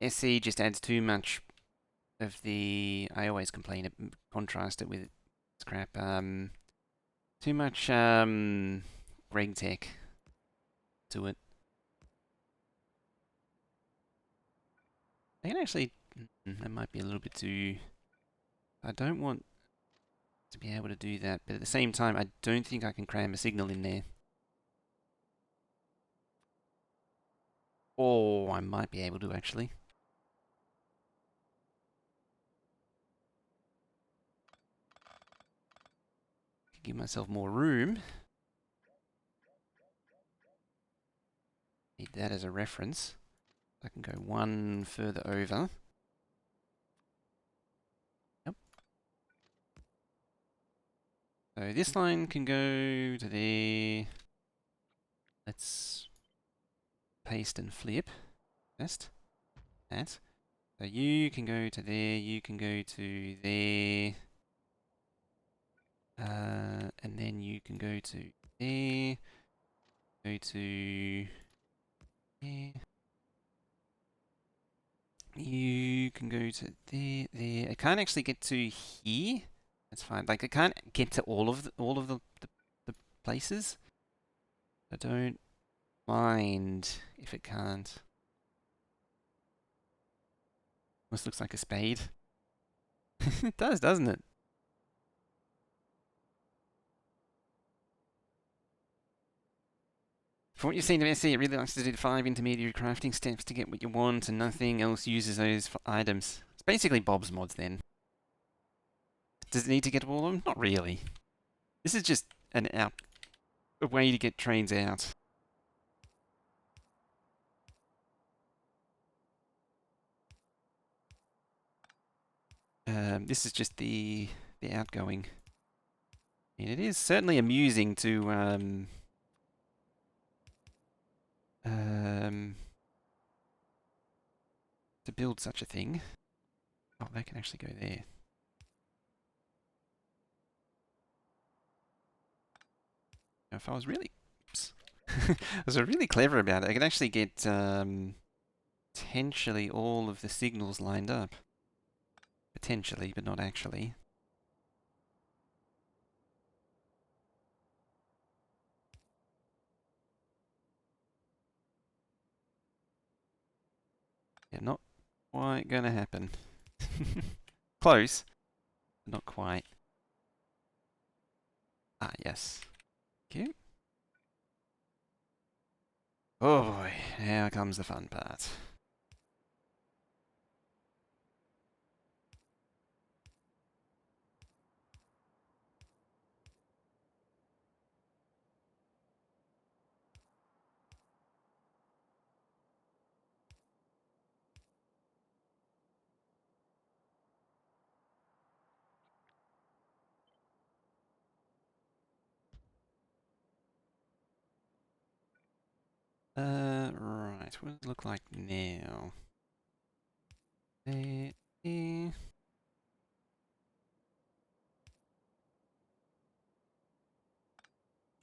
SE just adds too much of the. I always complain, contrast it with crap. Too much reg tech to it. I can actually. That might be a little bit too. I don't want to be able to do that, but at the same time, I don't think I can cram a signal in there. Oh, I might be able to actually. Give myself more room. Need that as a reference. I can go one further over. Yep. So this line can go to there. Let's paste and flip. Just that. So you can go to there, you can go to there. And then you can go to there. Go to there. You can go to there, there. I can't actually get to here. That's fine. Like I can't get to all of the places. I don't mind if it can't. This looks like a spade. It does, doesn't it? For what you've seen of SE, it really likes to do the 5 intermediary crafting steps to get what you want, and nothing else uses those items. It's basically Bob's mods then. Does it need to get all of them? Not really. This is just a way to get trains out. This is just the outgoing. And it is certainly amusing to build such a thing. Oh, they can actually go there. If I was really, oops, I was really clever about it, I could actually get potentially all of the signals lined up. Potentially, but not actually. Yeah, not quite gonna happen. Close, but not quite. Ah, yes. Thank you. Oh boy, now comes the fun part. Right, what does it look like now? There, there.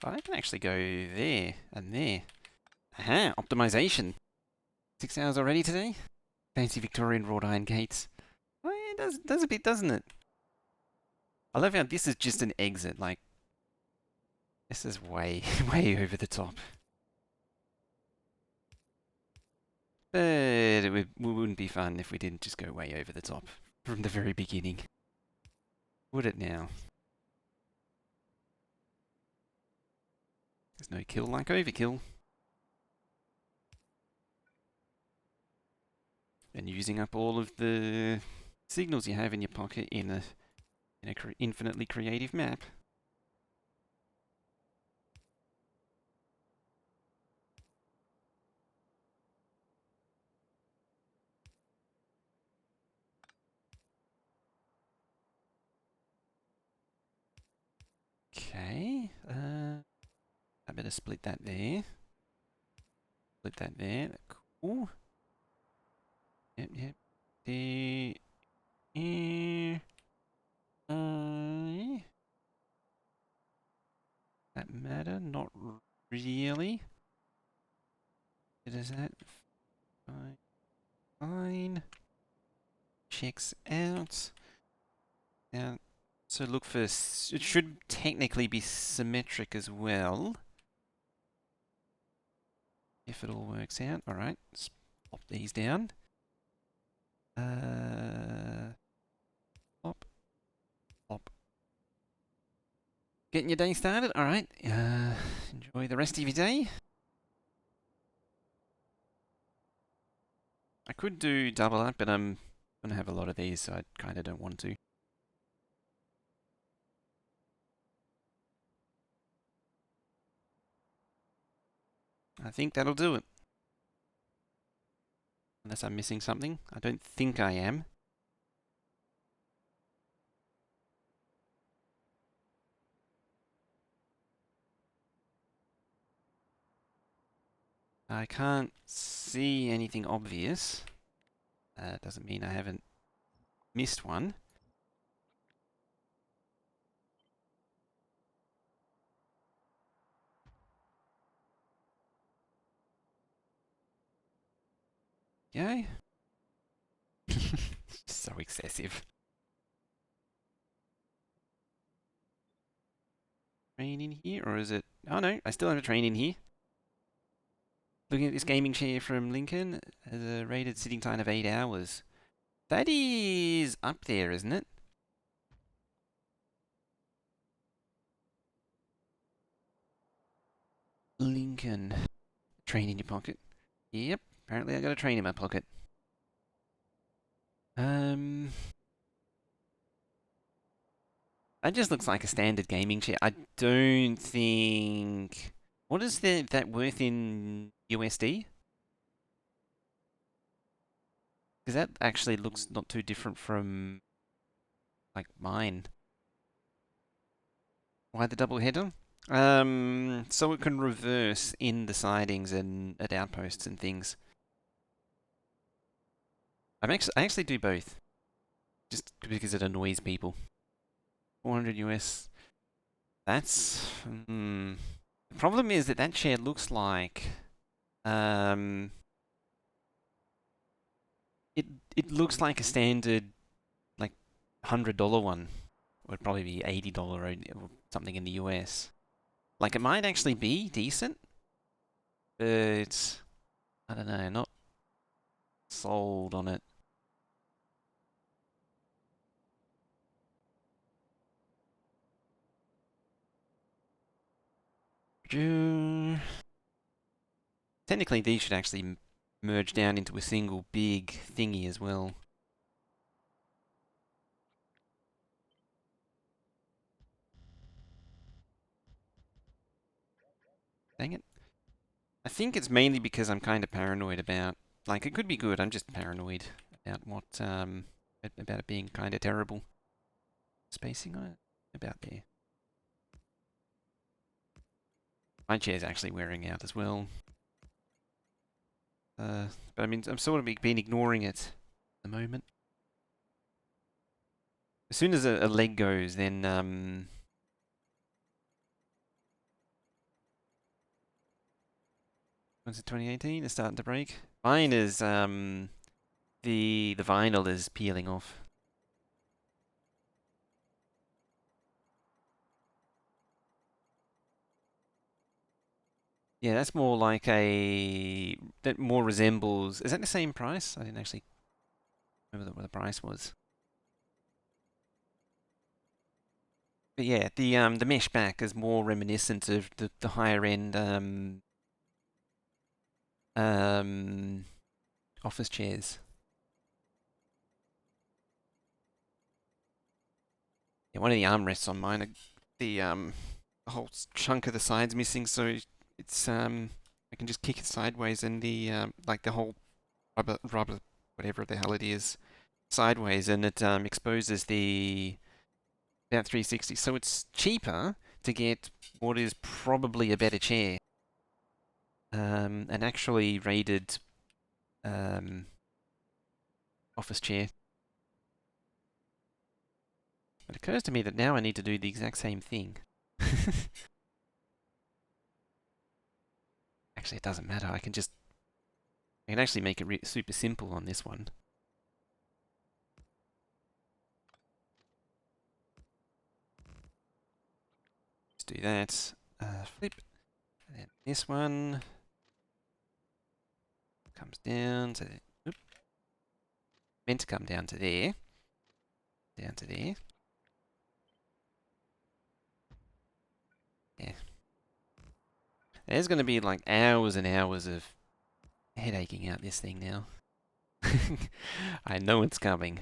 I can actually go there and there. Aha, optimization. 6 hours already today? Fancy Victorian wrought iron gates. Oh yeah, it does a bit, doesn't it? I love how this is just an exit, like, this is way, way over the top. But it wouldn't be fun if we didn't just go way over the top from the very beginning. Would it now? There's no kill like overkill. And using up all of the signals you have in your pocket in a infinitely creative map. Okay, I better split that there. Split that there. Cool. Yep, yep. There. Here. That matter? Not really. Does that? Fine. Fine. Checks out. Now, so look for. It should technically be symmetric as well. If it all works out. Alright. Let's pop these down. Pop. Pop. Getting your day started? Alright. Enjoy the rest of your day. I could do double up, but I'm going to have a lot of these, so I kind of don't want to. I think that'll do it. Unless I'm missing something. I don't think I am. I can't see anything obvious. Doesn't mean I haven't missed one. Yay. So excessive. Train in here, or is it? Oh no, I still have a train in here. Looking at this gaming chair from Lincoln, has a rated sitting time of 8 hours. That is up there, isn't it? Lincoln. Train in your pocket. Yep, apparently I got a train in my pocket. That just looks like a standard gaming chair. I don't think. What is that worth in USD? Because that actually looks not too different from like mine. Why the double header? So it can reverse in the sidings and at outposts and things. I actually do both, just because it annoys people. 400 US. That's The problem is that that chair looks like um, it it looks like a standard like $100 one. It would probably be $80 or something in the US. Like it might actually be decent, but I don't know, not sold on it. Technically, these should actually merge down into a single big thingy as well. Dang it. I think it's mainly because I'm kind of paranoid about, like, it could be good, I'm just paranoid about about it being kind of terrible. Spacing on it? About there. My chair's actually wearing out as well. But I mean, I'm sort of been ignoring it at the moment. As soon as a leg goes, then, when's it, 2018? It's starting to break. Mine is, the vinyl is peeling off. Yeah, that's more like that more resembles. Is that the same price? I didn't actually remember what the price was. But yeah, the mesh back is more reminiscent of the higher end um office chairs. Yeah, one of the armrests on mine, the whole chunk of the side's missing, so it's I can just kick it sideways and the like the whole rubber whatever the hell it is sideways, and it exposes the about 360. So it's cheaper to get what is probably a better chair, an actually rated um, office chair. It occurs to me that now I need to do the exact same thing. Actually, it doesn't matter. I can actually make it super simple on this one. Let's do that. Flip. And then this one comes down to, oop, meant to come down to there, down to there. Yeah. There's going to be like hours and hours of headaching out this thing now. I know it's coming.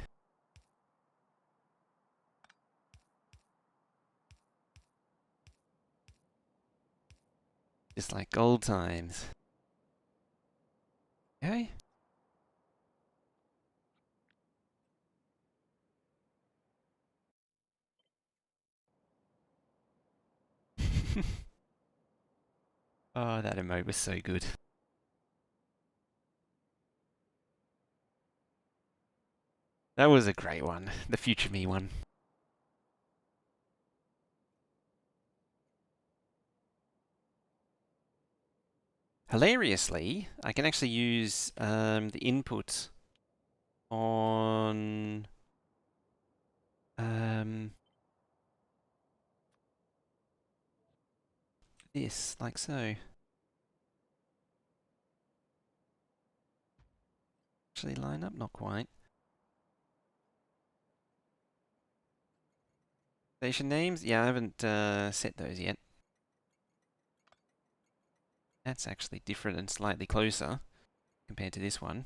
Just like old times. Okay? Oh, that emote was so good. That was a great one. The future me one. Hilariously, I can actually use the input on um, this, like so. Actually line up? Not quite. Station names? Yeah, I haven't set those yet. That's actually different and slightly closer compared to this one.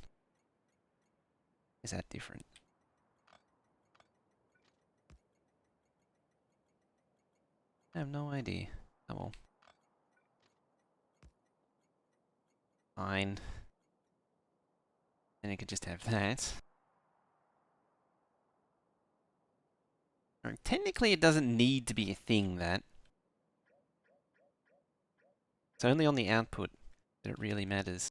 Is that different? I have no idea. Oh well. Fine. And you could just have that. Technically, it doesn't need to be a thing, that. It's only on the output that it really matters.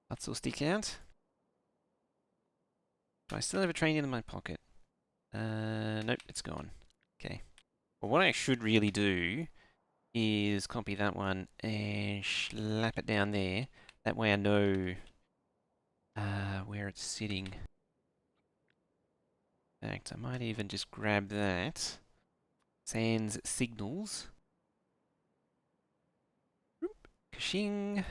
Let's all stick out. Do I still have a train in my pocket? Nope, it's gone. Okay. Well, what I should really do is copy that one and slap it down there. That way I know where it's sitting. In fact, I might even just grab that. Sans signals. Kashing.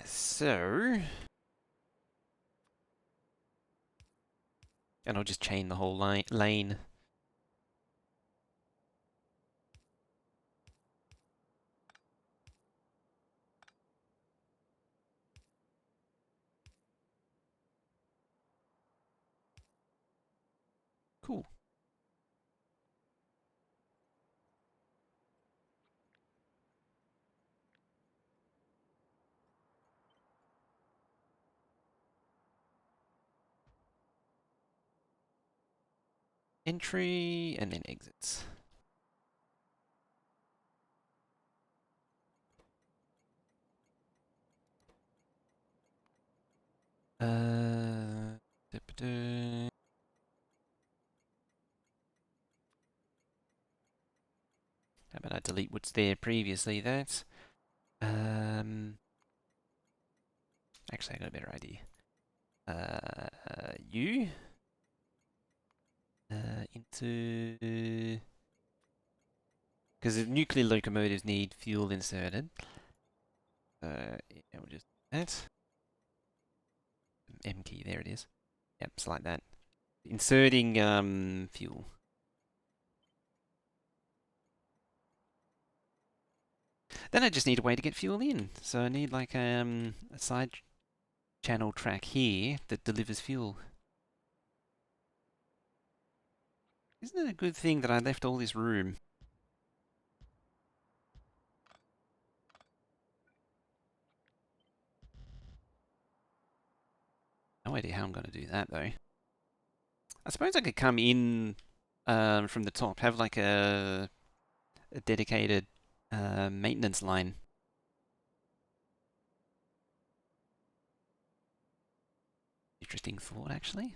So, and I'll just chain the whole lane. Cool. Entry and then exits. Uh, How about I delete what's there previously? That. Actually, I got a better idea. You into because the nuclear locomotives need fuel inserted. Yeah, we'll just do that. M key, there it is. Yep, it's like that. Inserting fuel. Then I just need a way to get fuel in. So I need like a side channel track here that delivers fuel. Isn't it a good thing that I left all this room? No idea how I'm going to do that though. I suppose I could come in from the top, have like a dedicated maintenance line. Interesting thought, actually.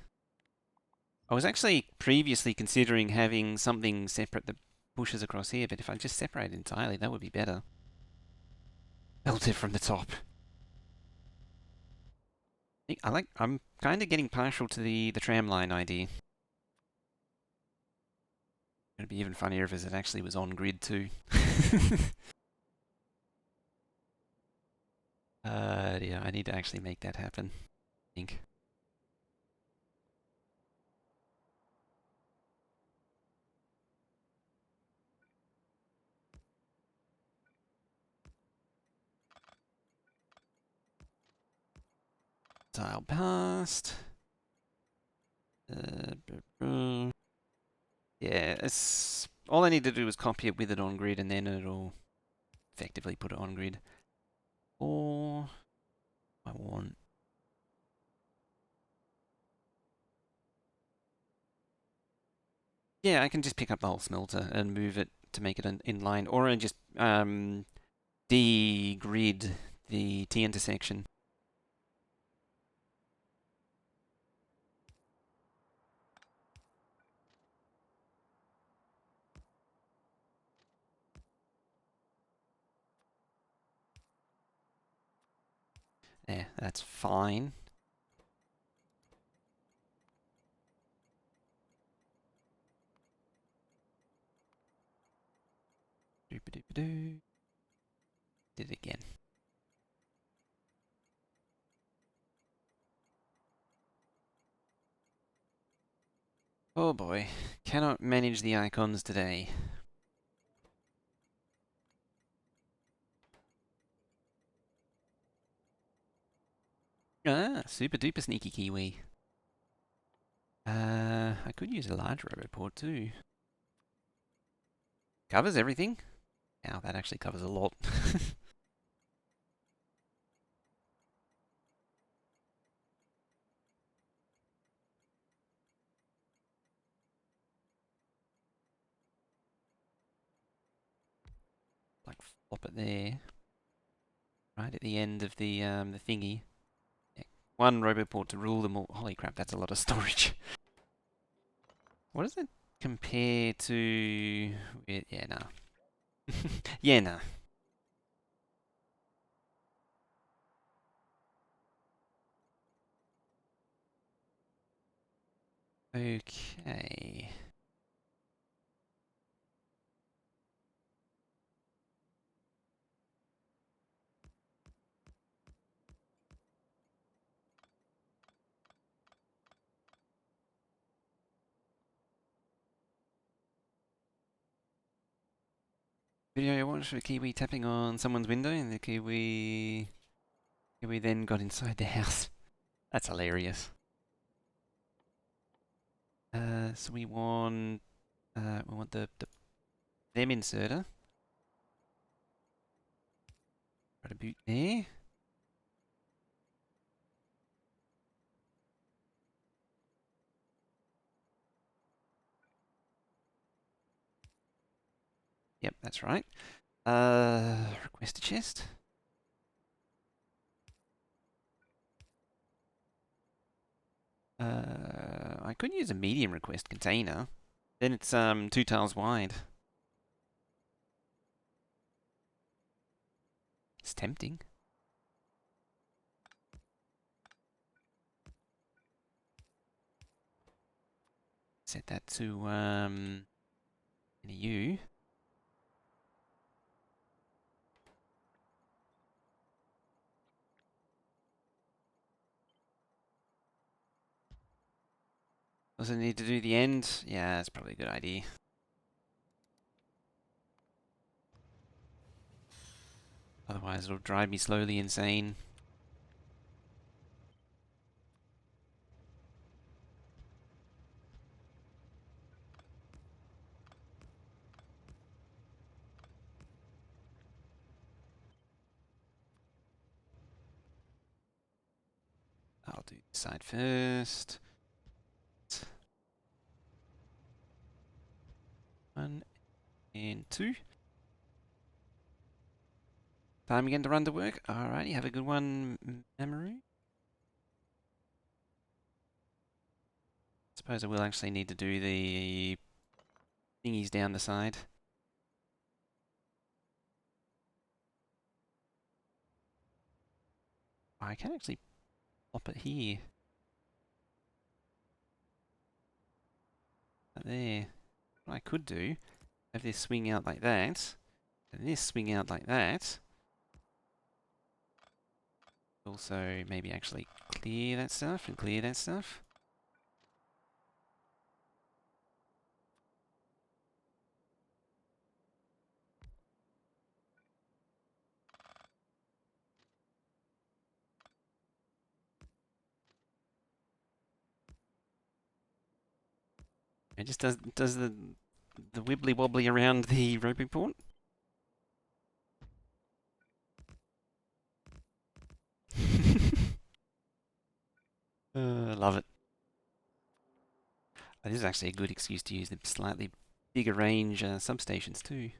I was actually previously considering having something separate that pushes across here, but if I just separate entirely, that would be better. Built it from the top. I'm kind of getting partial to the tram line idea. It'd be even funnier if it actually was on grid too. Yeah, I need to actually make that happen, I think. Tile past. Yeah, it's all I need to do is copy it with it on grid, and then it'll effectively put it on grid. Or I want. Yeah, I can just pick up the whole smelter and move it to make it in line, or I just de-grid the T intersection. Yeah, that's fine. Did it again. Oh boy, cannot manage the icons today. Ah, super duper sneaky Kiwi. I could use a large roboport too. Covers everything. Wow, that actually covers a lot. Like flop it there. right at the end of the thingy. Yeah, one roboport to rule them all. Holy crap, that's a lot of storage. What does it compare to? Yeah, no. Yeah, no. Okay. Video I watched of a Kiwi tapping on someone's window, and the Kiwi then got inside the house. That's hilarious. So we want the them inserter. Right a boot there. Yep, that's right. Request a chest. I could use a medium request container. Then it's 2 tiles wide. It's tempting. Set that to in a U. Does it need to do the end? Yeah, that's probably a good idea. Otherwise, it'll drive me slowly insane. I'll do this side first. 1 and 2. Time again to run to work. Alrighty, have a good one, Mamoru. Suppose I will actually need to do the thingies down the side. I can actually pop it here. There. What I could do, have this swing out like that, and this swing out like that. Also, maybe actually clear that stuff and clear that stuff. It just does the wibbly wobbly around the roping port. Love it. This is actually a good excuse to use the slightly bigger range substations too.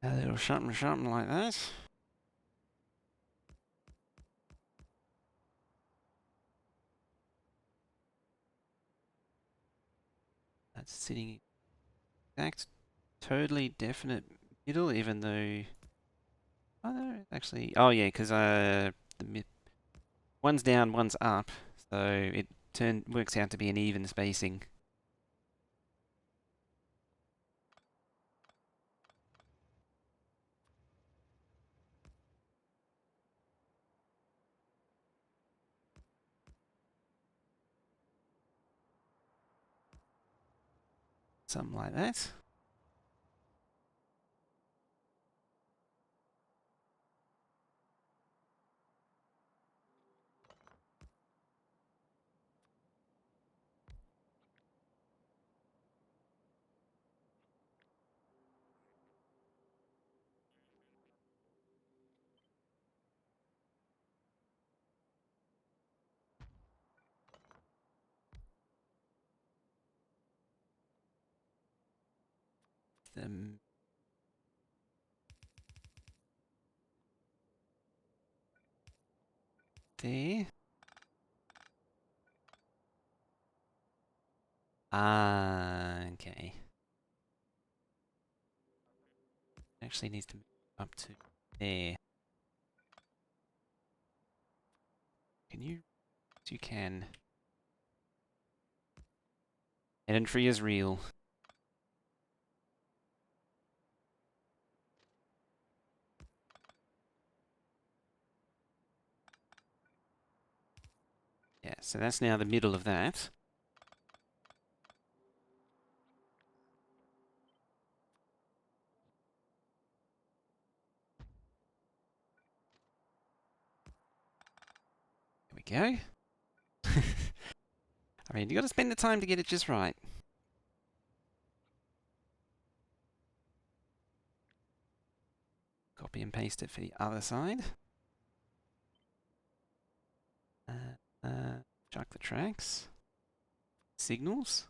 A little something like that. That's sitting exact, totally definite middle, even though... Oh, no, actually... Oh, yeah, because one's down, one's up, so it works out to be an even spacing. Something like that. them there. Ah, okay. Actually needs to move up to there. Can you? You can. Entry is real. Yeah, so that's now the middle of that. There we go. I mean, you got to spend the time to get it just right. Copy and paste it for the other side. Chuck the tracks. Signals.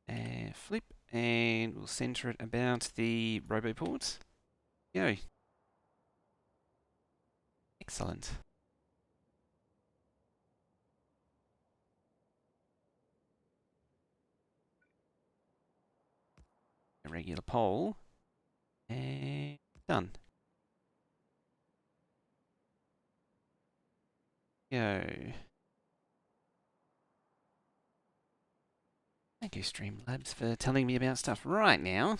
And flip. And we'll center it about the RoboPort. Go. Excellent. A regular pole. And done. Go. Thank you, Streamlabs, for telling me about stuff right now.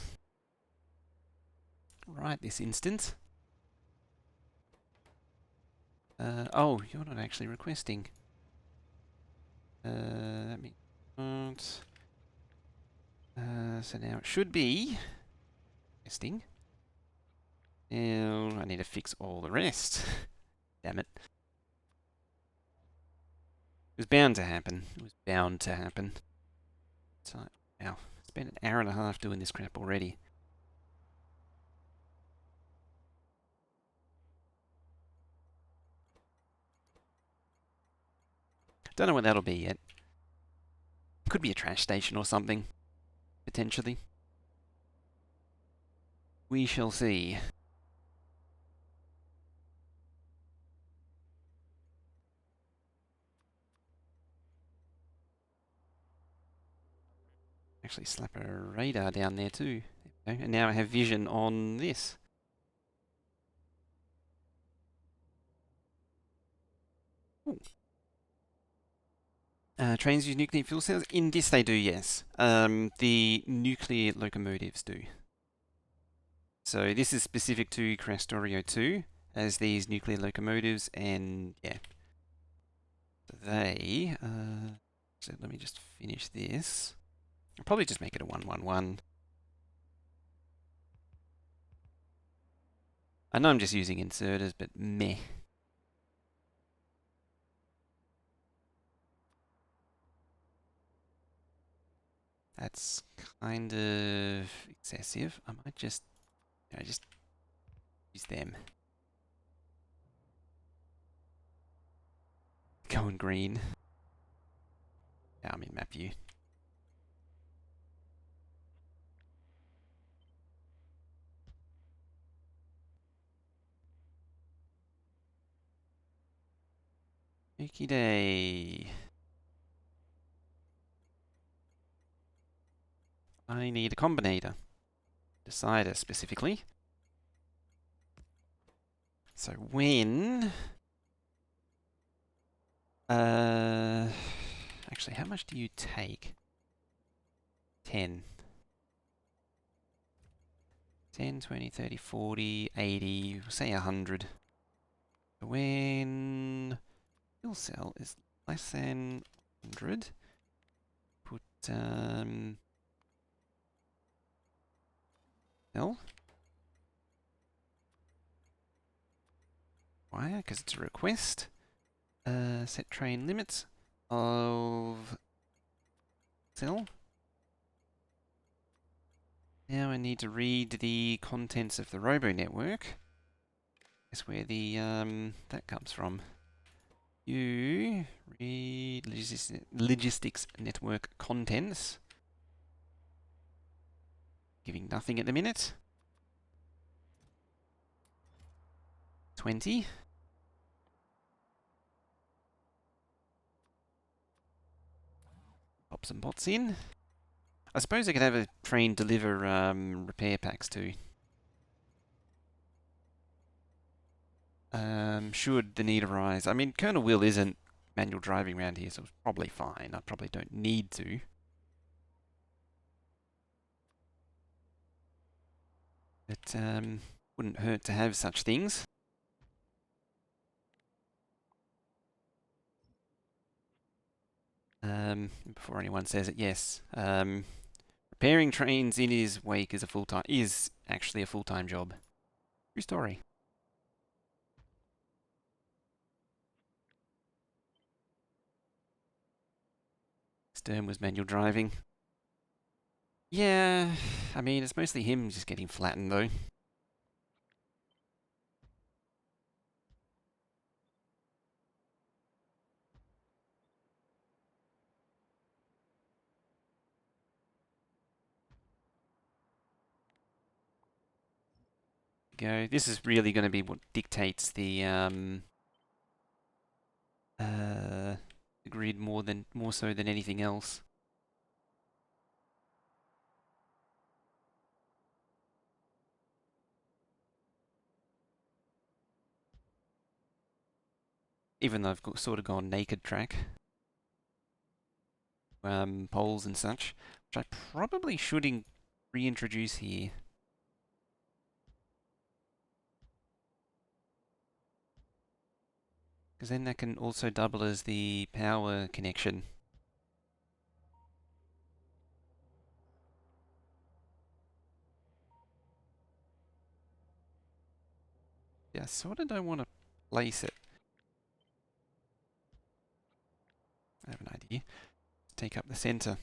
Right this instant. Oh, you're not actually requesting. Let me not. So now it should be testing. Now I need to fix all the rest. Damn it. It was bound to happen. It was bound to happen. So, wow, spent an hour and a half doing this crap already. Don't know what that'll be yet. Could be a trash station or something, potentially. We shall see. Actually slap a radar down there too. There we go. And now I have vision on this. Trains use nuclear fuel cells? In this they do, yes. The nuclear locomotives do. So this is specific to Factorio 2, as these nuclear locomotives, and yeah. They, so let me just finish this. I'll probably just make it a 111. I know I'm just using inserters, but meh. That's kind of excessive. I might just, just use them. Going green. Now I'm in map view. Okie day. I need a combinator. Decider specifically. So when... actually, how much do you take? 10. 10, 20, 30, 40, 80, we'll say 100. When fuel cell is less than 100, put L. Why? Because it's a request. Set train limits of cell. Now I need to read the contents of the robo network. That's where the that comes from. You read logistics network contents. Giving nothing at the minute. 20. Pop some bots in. I suppose I could have a train deliver repair packs too. Should the need arise. I mean, Colonel Will isn't manual driving around here, so it's probably fine. I probably don't need to. But wouldn't hurt to have such things. Before anyone says it, yes. Repairing trains in his wake is actually a full-time job. True story. Stern was manual driving. Yeah, I mean, it's mostly him just getting flattened though. Go. This is really going to be what dictates the grid more so than anything else. Even though sort of gone naked track, poles and such, which I probably should reintroduce here. Because then that can also double as the power connection. Yeah, I sort of don't want to place it. I have an idea. Take up the center.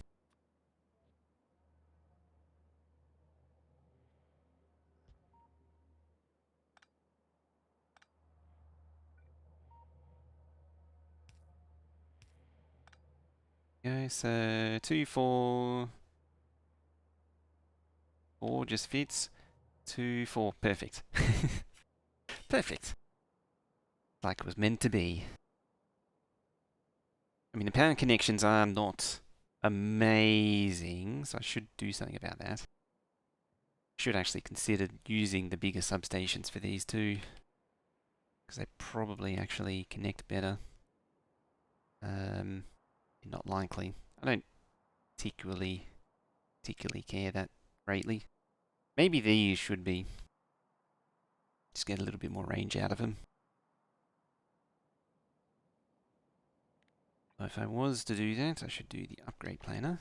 Okay, so 2, 4, 4 just fits. 2, 4, perfect. Perfect. Like it was meant to be. I mean, the power connections are not amazing, so I should do something about that. Should actually consider using the bigger substations for these too, because they probably actually connect better. Not likely. I don't particularly care that greatly. Maybe these should be. Just get a little bit more range out of them. If I was to do that, I should do the upgrade planner.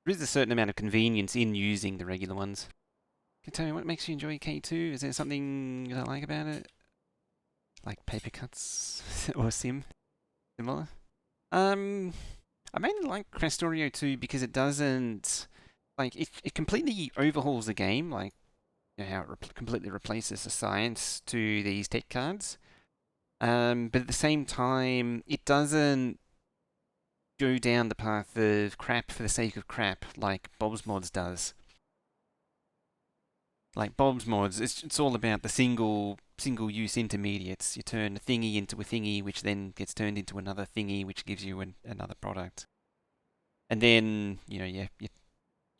There is a certain amount of convenience in using the regular ones. Can you tell me what makes you enjoy K2? Is there something you don't like about it? Like paper cuts or similar? I mainly like Factorio 2 because it doesn't like it completely overhauls the game, like you know, how it completely replaces the science to these tech cards. But at the same time, it doesn't go down the path of crap for the sake of crap like Bob's Mods does. Like Bob's Mods, it's all about the single use intermediates. You turn a thingy into a thingy, which then gets turned into another thingy, which gives you another product. And then you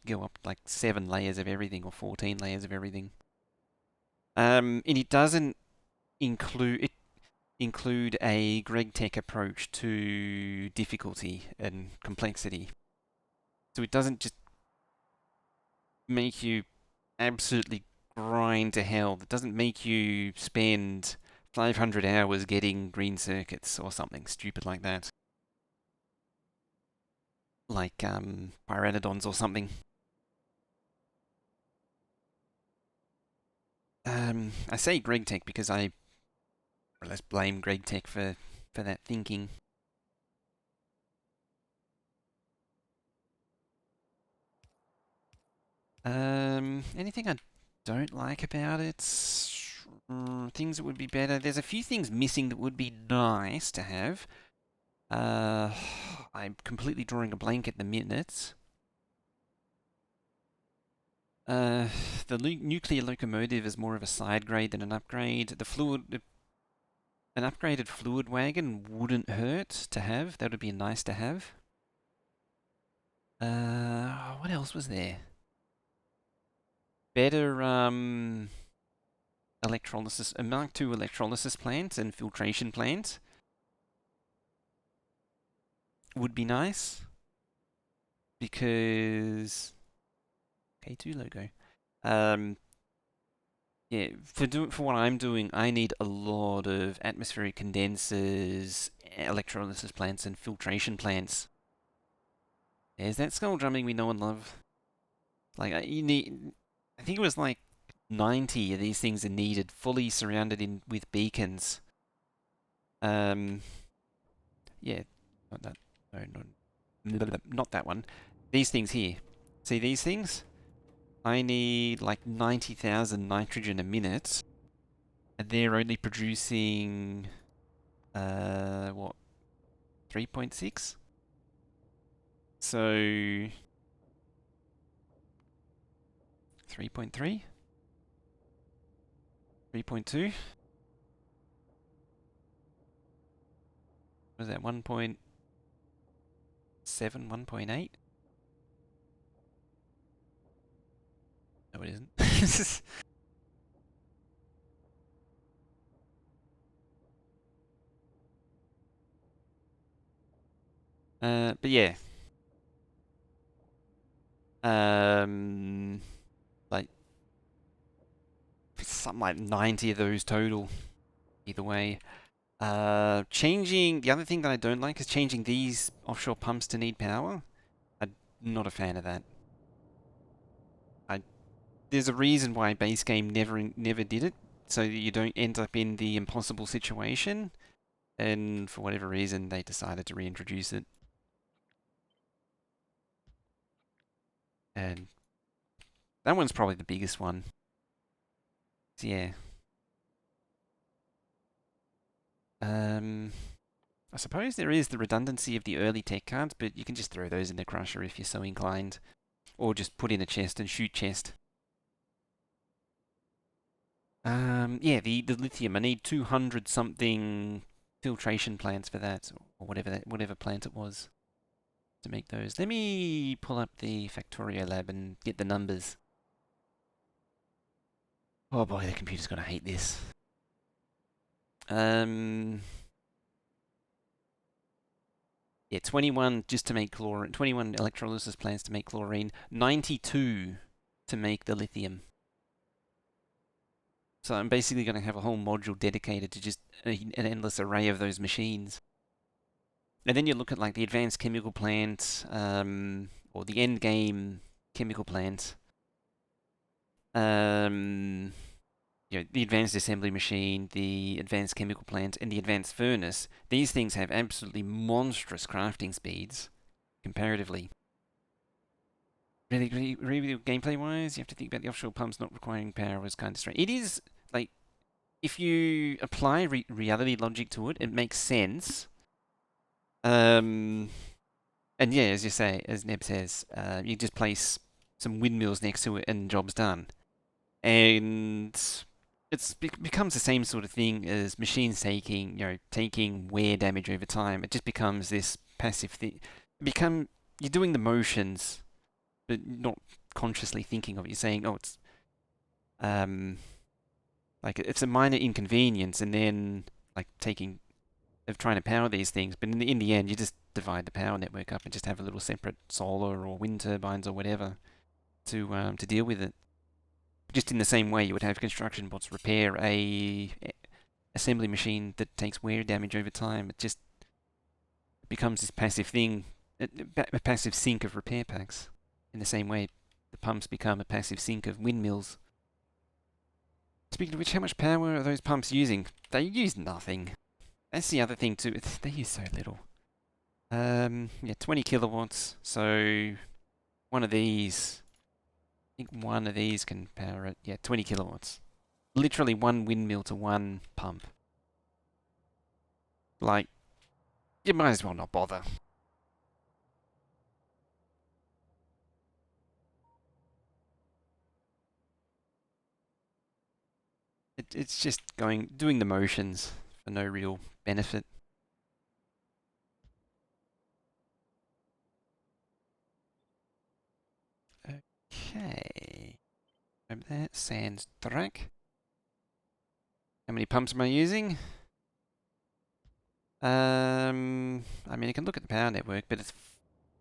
go up like 7 layers of everything or 14 layers of everything. And it doesn't include a Greg Tech approach to difficulty and complexity. So it doesn't just make you absolutely grind to hell. It doesn't make you spend 500 hours getting green circuits or something stupid like that. Like Pyrannodons or something. I say Greg Tech because I more or less blame Greg Tech for that thinking. Anything I don't like about it? Things that would be better. There's a few things missing that would be nice to have. Uh, I'm completely drawing a blank at the minute. Uh, the nuclear locomotive is more of a side grade than an upgrade. An upgraded fluid wagon wouldn't hurt to have. That would be nice to have. What else was there? Better electrolysis, a Mark II electrolysis plant and filtration plant would be nice because K2 logo. Um, yeah, for what I'm doing, I need a lot of atmospheric condensers, electrolysis plants, and filtration plants. There's that skull drumming we know and love. Like you need, I think it was like 90 of these things are needed, fully surrounded in with beacons. Um, yeah, not that. No, not that one. These things here. See these things? I need like 90,000 nitrogen a minute, and they're only producing what, 3.6? So 3.3, 3.2. Was that 1.7, 1.8? No, it isn't. But yeah, like something like 90 of those total. Either way, changing the other thing that I don't like is changing these offshore pumps to need power. I'm not a fan of that. I There's a reason why base game never did it, so that you don't end up in the impossible situation. And for whatever reason, they decided to reintroduce it. And that one's probably the biggest one. So yeah. Um, I suppose there is the redundancy of the early tech cards, but you can just throw those in the crusher if you're so inclined. Or just put in a chest and shoot chest. Yeah, the lithium. I need 200 something filtration plants for that, or whatever plant it was to make those. Let me pull up the Factorio lab and get the numbers. Oh boy, the computer's gonna hate this. Um, yeah, 21 just to make chlorine, 21 electrolysis plants to make chlorine, 92 to make the lithium. So I'm basically going to have a whole module dedicated to just an endless array of those machines. And then you look at like the advanced chemical plant, or the end game chemical plant, the advanced assembly machine, the advanced chemical plant, and the advanced furnace. These things have absolutely monstrous crafting speeds comparatively. Really, really gameplay wise, you have to think about the offshore pumps not requiring power was kind of strange. It is like if you apply reality logic to it, it makes sense. And yeah, as you say, as Neb says, you just place some windmills next to it and job's done. And becomes the same sort of thing as machines taking wear damage over time. It just becomes this passive thing. You're doing the motions, but not consciously thinking of it. You're saying, oh, it's um like it's a minor inconvenience, and then like trying to power these things, but in the end, you just divide the power network up and just have a little separate solar or wind turbines or whatever to deal with it. Just in the same way, you would have construction bots repair a assembly machine that takes wear damage over time. It just becomes this passive thing, a passive sink of repair packs. In the same way, the pumps become a passive sink of windmills. Speaking of which, how much power are those pumps using? They use nothing. That's the other thing too. They use so little. Yeah, 20 kilowatts. So one of these think one of these can power it. Yeah, 20 kilowatts. Literally one windmill to one pump. Like, you might as well not bother. It's just doing the motions for no real benefit. Okay. Over there, sands track. How many pumps am I using? I mean, you can look at the power network, but it's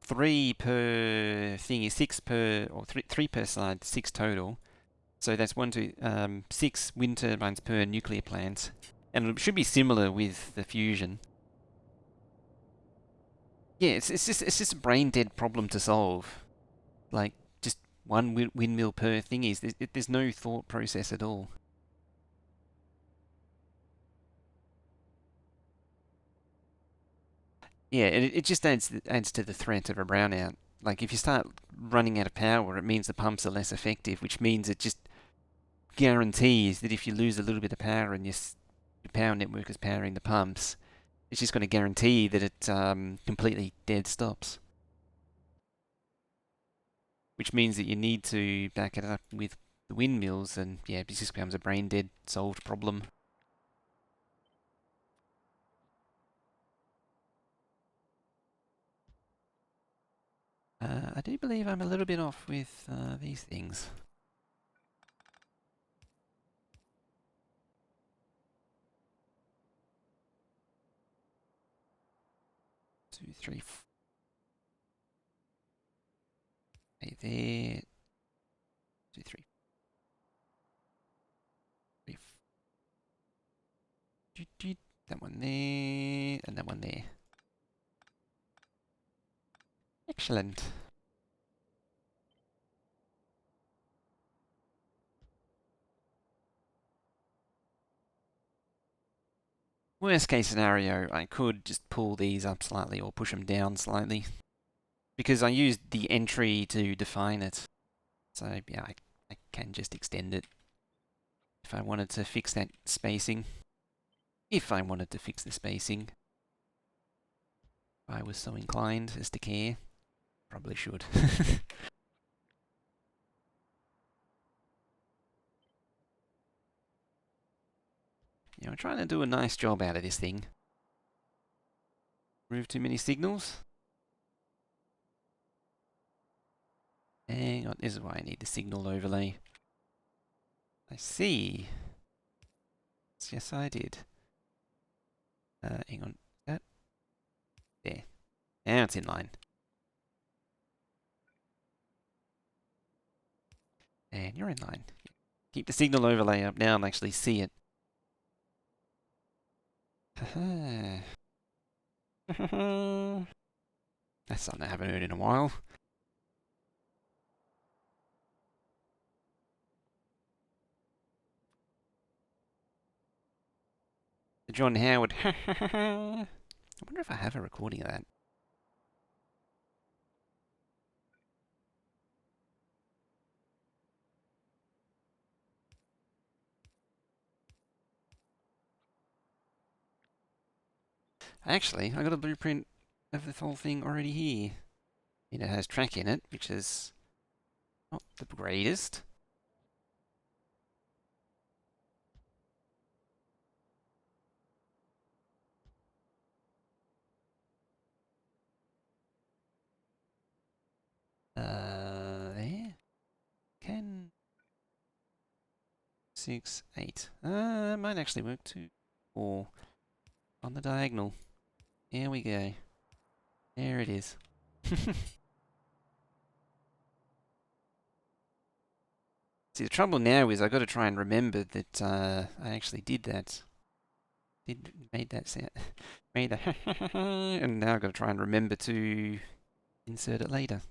3 per thingy, 6 per, or three per side, 6 total. So that's 6 wind turbines per nuclear plant. And it should be similar with the fusion. Yeah, it's just a brain dead problem to solve. Like, just one windmill per thingies. There's no thought process at all. Yeah, it just adds to the threat of a brownout. Like, if you start running out of power, it means the pumps are less effective, which means it just guarantees that if you lose a little bit of power and your power network is powering the pumps, it's just going to guarantee that it completely dead stops. Which means that you need to back it up with the windmills, and yeah, it just becomes a brain dead solved problem. I do believe I'm a little bit off with these things. 2, 3, 4, there. 2, 3, 3, that one there, and that one there. Excellent. Worst case scenario, I could just pull these up slightly or push them down slightly. Because I used the entry to define it. So yeah, I can just extend it if I wanted to fix that spacing. If I wanted to fix the spacing. If I was so inclined as to care. Probably should. I'm trying to do a nice job out of this thing. Remove too many signals. Hang on, this is why I need the signal overlay. I see. Yes, I did. Hang on. That. There. Now it's in line. And you're in line. Keep the signal overlay up now and actually see it. That's something I haven't heard in a while. The John Howard. I wonder if I have a recording of that. Actually, I got a blueprint of the whole thing already here. It has track in it, which is not the greatest. There. 10, 6, 8. Might actually work too. 4 on the diagonal. Here we go. There it is. See, the trouble now is I've got to try and remember that I actually did that. Made that sound. Made a and now I've got to try and remember to insert it later.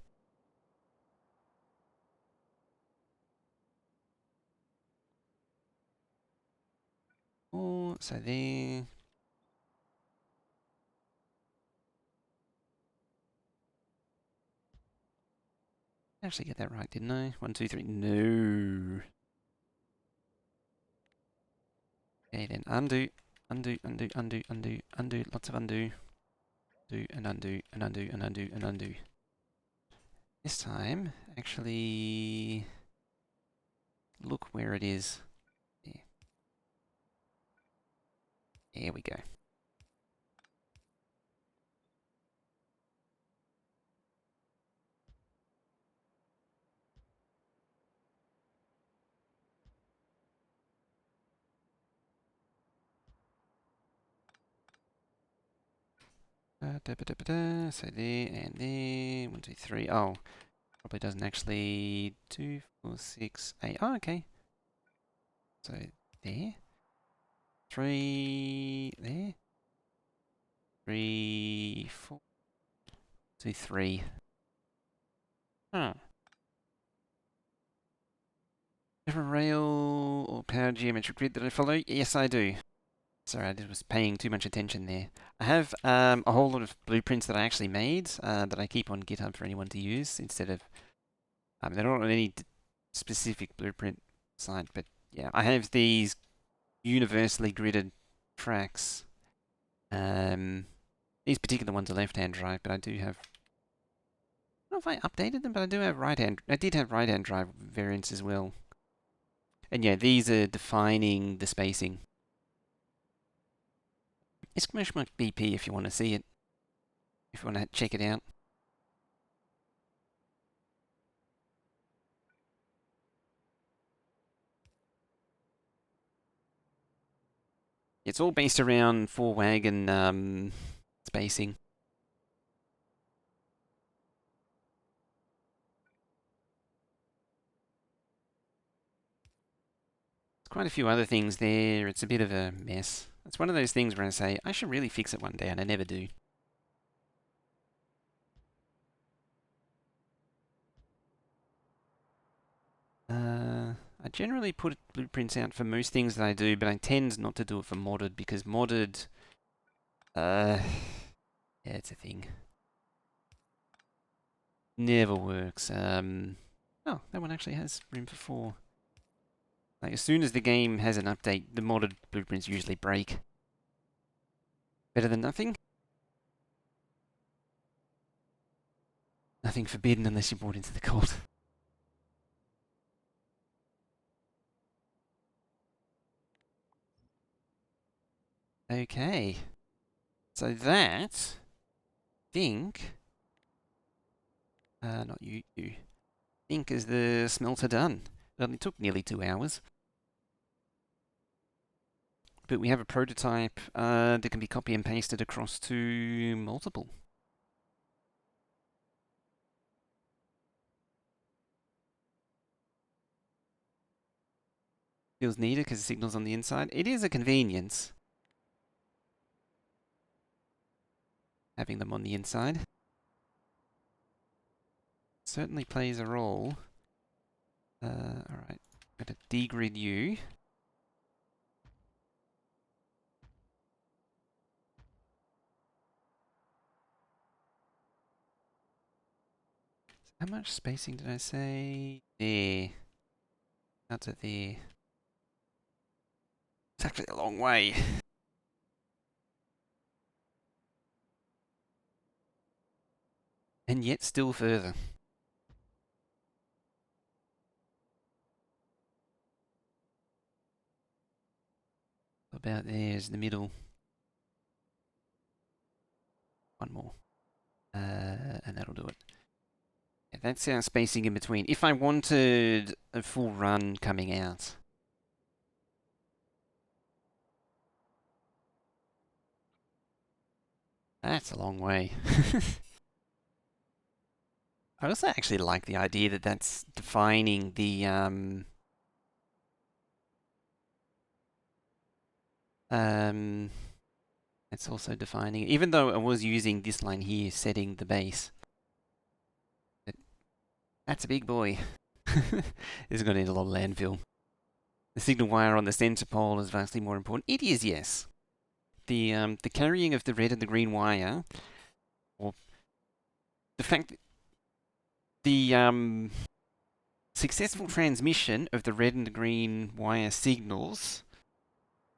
Oh, so there. Actually get that right, didn't I? 1, 2, 3. No. Okay, then undo, undo, undo, undo, undo, undo, lots of undo. Do and undo and undo and undo and undo. This time, actually look where it is. There. There we go. So there and there. 1, 2, 3. Oh, probably doesn't actually. 2, 4, 6, 8. Oh, okay. So there. 3 there. 3, 4, 2, 3. Huh. Have a rail or power geometric grid that I follow? Yes, I do. Sorry, I was paying too much attention there. I have a whole lot of blueprints that I actually made that I keep on GitHub for anyone to use instead of. They're not on any specific blueprint site, but yeah, I have these universally gridded tracks. These particular ones are left-hand drive, but I do have. I don't know if I updated them, but I do have right-hand. I did have right-hand drive variants as well. And yeah, these are defining the spacing. Exclamation BP if you want to see it. If you want to check it out. It's all based around four wagon spacing. There's quite a few other things there. It's a bit of a mess. It's one of those things where I say, I should really fix it one day, and I never do. I generally put blueprints out for most things that I do, but I tend not to do it for modded, because modded, yeah, it's a thing. Never works. Oh, that one actually has room for 4. Like, as soon as the game has an update, the modded blueprints usually break. Better than nothing? Nothing forbidden unless you're brought into the cult. Okay. So that, think, not you, think is the smelter done. It only took nearly 2 hours. But we have a prototype that can be copy and pasted across to multiple. Feels needed because the signal's on the inside. It is a convenience, having them on the inside. Certainly plays a role. Alright, got to degrid you. How much spacing did I say? There. Out to there. It's actually a long way. And yet still further. About there is the middle. One more. And that'll do it. Yeah, that's our spacing in between. If I wanted a full run coming out. That's a long way. I also actually like the idea that that's defining the it's also defining, even though I was using this line here, setting the base. That's a big boy. This is going to need a lot of landfill. The signal wire on the center pole is vastly more important. It is, yes. The carrying of the red and the green wire, or the fact that The successful transmission of the red and the green wire signals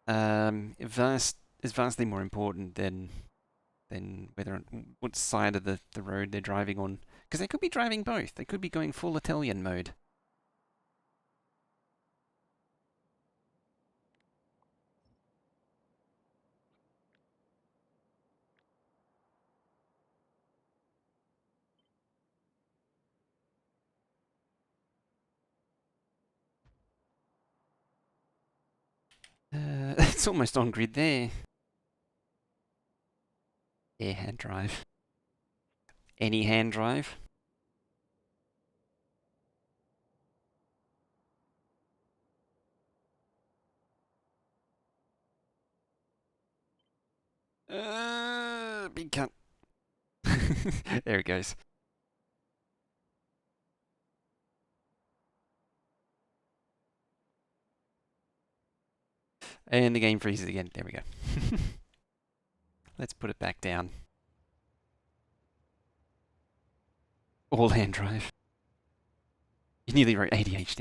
is vastly more important than what side of the road they're driving on. Because they could be driving both. They could be going full Italian mode. It's almost on grid there. Air hand drive. Any hand drive. Big cut. There it goes. And the game freezes again. There we go. Let's put it back down. All hand drive. You nearly wrote ADHD.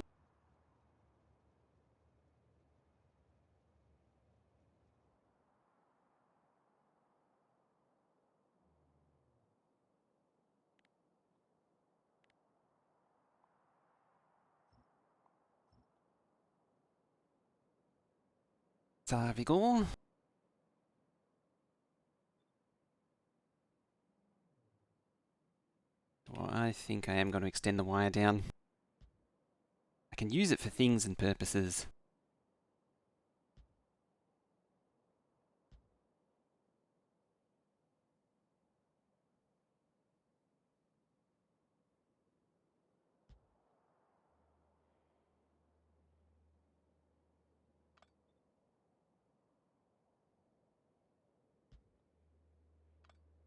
Savigor. Well, I think I am going to extend the wire down. I can use it for things and purposes.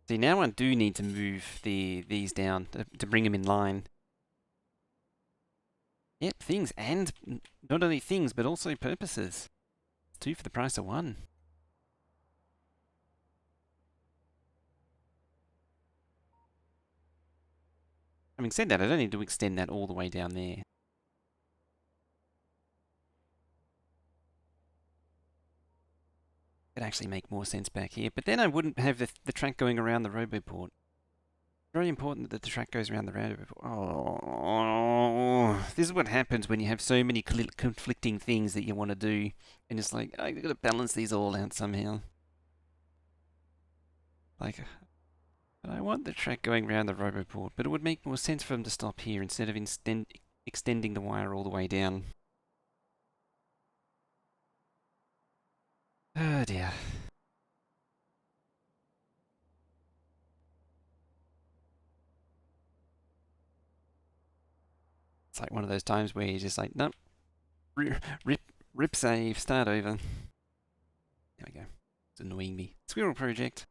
See, now I do need to move these down to bring them in line. Yep, things, and not only things, but also purposes. Two for the price of one. Having said that, I don't need to extend that all the way down there. It'd actually make more sense back here, but then I wouldn't have the track going around the roboport. Very important that the track goes around the roboport. Oh, this is what happens when you have so many conflicting things that you want to do, and it's like, I've got to balance these all out somehow. Like, but I want the track going around the roboport, but it would make more sense for them to stop here instead of extending the wire all the way down. Oh dear. It's like one of those times where you're just like, nope, rip save, start over. There we go. It's annoying me. Squirrel project.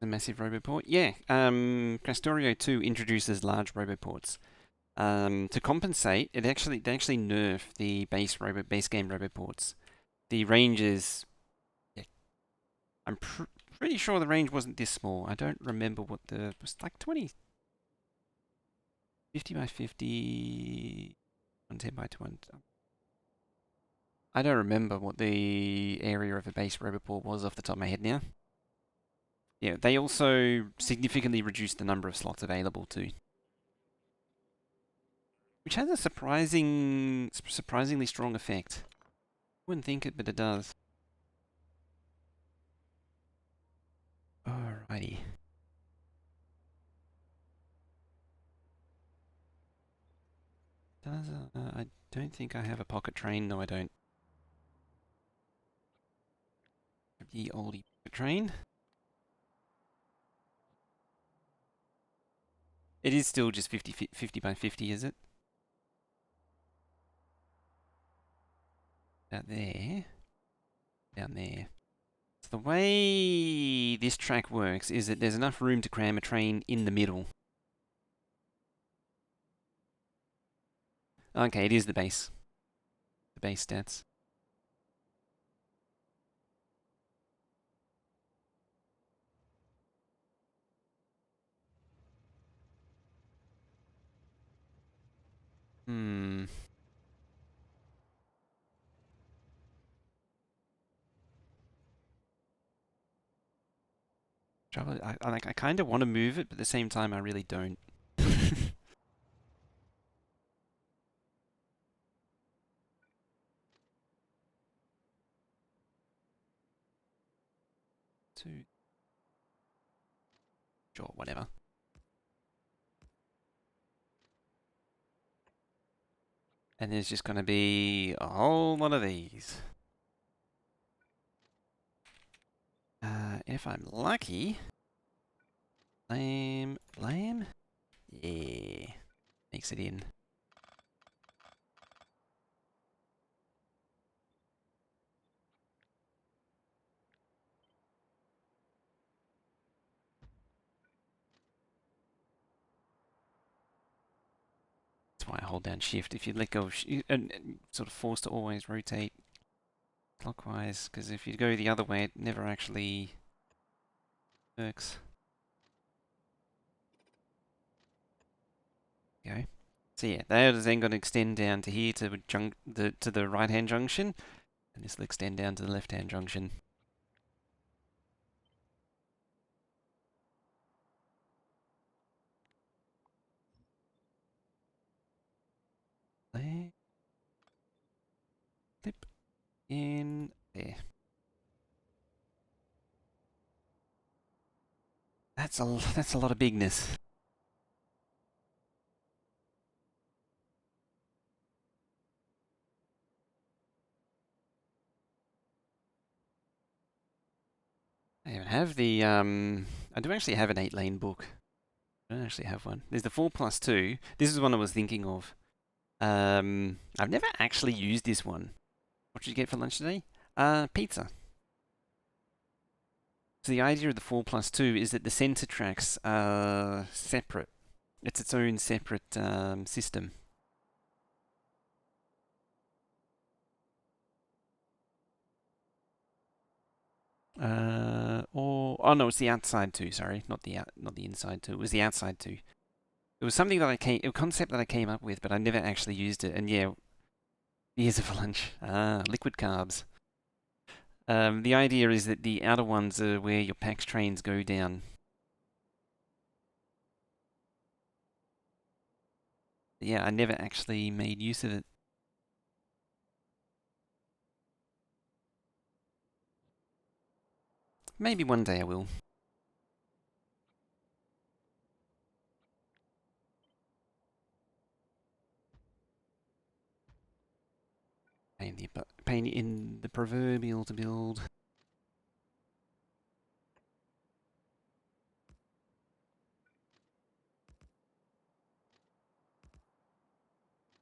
The massive roboport. Yeah, Factorio 2 introduces large roboports. To compensate, they actually nerf the base game roboports. The range is, yeah, I'm pretty sure the range wasn't this small. I don't remember what it was like 50 by 50, 110 by 20. I don't remember what the area of a base roboport was off the top of my head now. Yeah, they also significantly reduced the number of slots available too, which has a surprisingly strong effect. Wouldn't think it, but it does. Alrighty. I don't think I have a pocket train. No, I don't. The oldie pocket train. It is still just 50 by 50, is it? Out there. Down there. So the way this track works is that there's enough room to cram a train in the middle. Okay, it is the base. The base stats. Hmm. Trouble, I kind of want to move it, but at the same time, I really don't. Two, sure, whatever. And there's just going to be a whole lot of these. If I'm lucky, blame, yeah, makes it in. That's why I hold down shift. If you let go of and sort of forced to always rotate clockwise, because if you go the other way, it never actually works. Okay. So yeah, that is then going to extend down to here to the right hand junction, and this will extend down to the left hand junction. There, clip in there. That's a lot of bigness. I even have the I do actually have an 8-lane book. I don't actually have one. There's the 4+2. This is one I was thinking of. I've never actually used this one. What did you get for lunch today? Pizza. So the idea of the 4+2 is that the center tracks are separate. It's its own separate system. Or oh no, it's the outside too. Sorry, not the inside too. It was the outside too. It was something that a concept that I came up with, but I never actually used it. And yeah, here's it for lunch. Liquid carbs. The idea is that the outer ones are where your PAX trains go down. Yeah, I never actually made use of it. Maybe one day I will. Pain in the proverbial to build.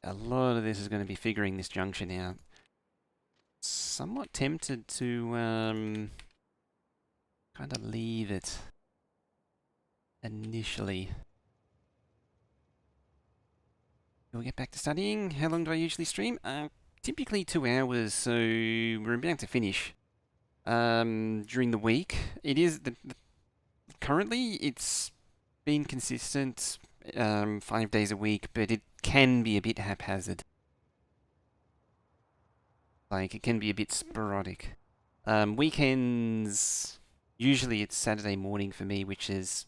A lot of this is going to be figuring this junction out. Somewhat tempted to kind of leave it initially. We'll get back to studying. How long do I usually stream? Typically 2 hours, so we're about to finish. During the week, it is currently it's been consistent, 5 days a week, but it can be a bit haphazard. Like it can be a bit sporadic. Weekends, usually it's Saturday morning for me, which is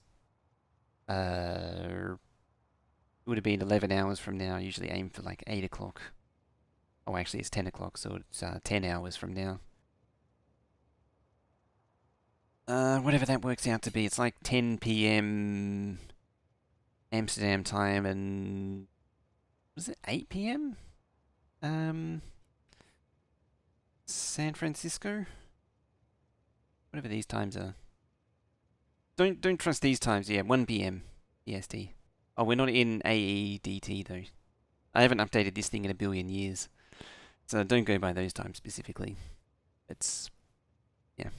it would have been 11 hours from now. I usually aim for like 8 o'clock. Oh, actually, it's 10 o'clock, so it's 10 hours from now. Whatever that works out to be. It's like 10 p.m. Amsterdam time and was it 8 p.m. Um, San Francisco? Whatever these times are. Don't trust these times. Yeah, 1 p.m. EST. Oh, we're not in AEDT though. I haven't updated this thing in a billion years, so don't go by those times specifically. It's yeah.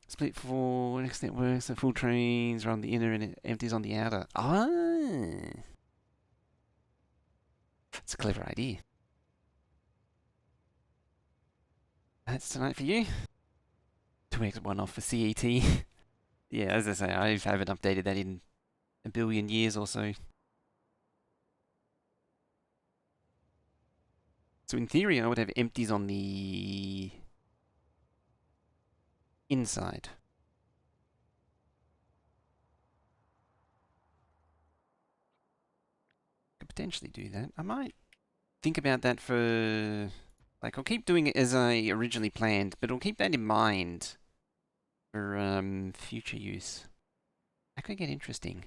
Split for next networks, so full trains are on the inner and it empties on the outer. Ah, it's a clever idea. That's tonight for you. 2x one off for CET. Yeah, as I say, I haven't updated that in a billion years or so. So in theory, I would have empties on the inside. Could potentially do that. I might think about that for... Like, I'll keep doing it as I originally planned, but I'll keep that in mind for future use. That could get interesting.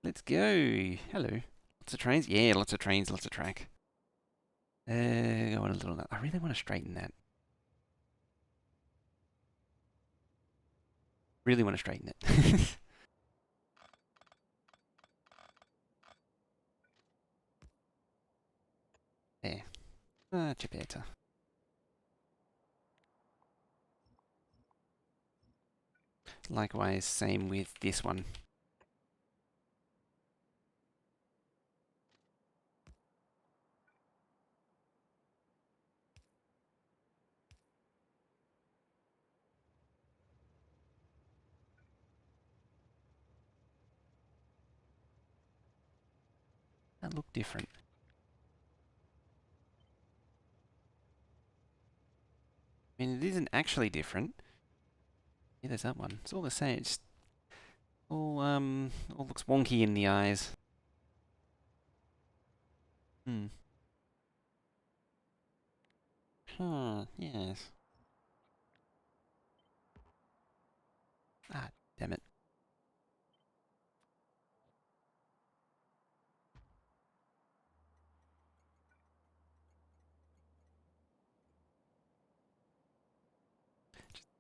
Let's go. Hello. Lots of trains? Yeah, lots of trains, lots of track. I want a little... I really want to straighten that. Really want to straighten it. There. Much better. Likewise, same with this one. That look different. I mean, it isn't actually different. Yeah, there's that one. It's all the same. It's all looks wonky in the eyes. Hmm. Huh, yes. Ah, damn it.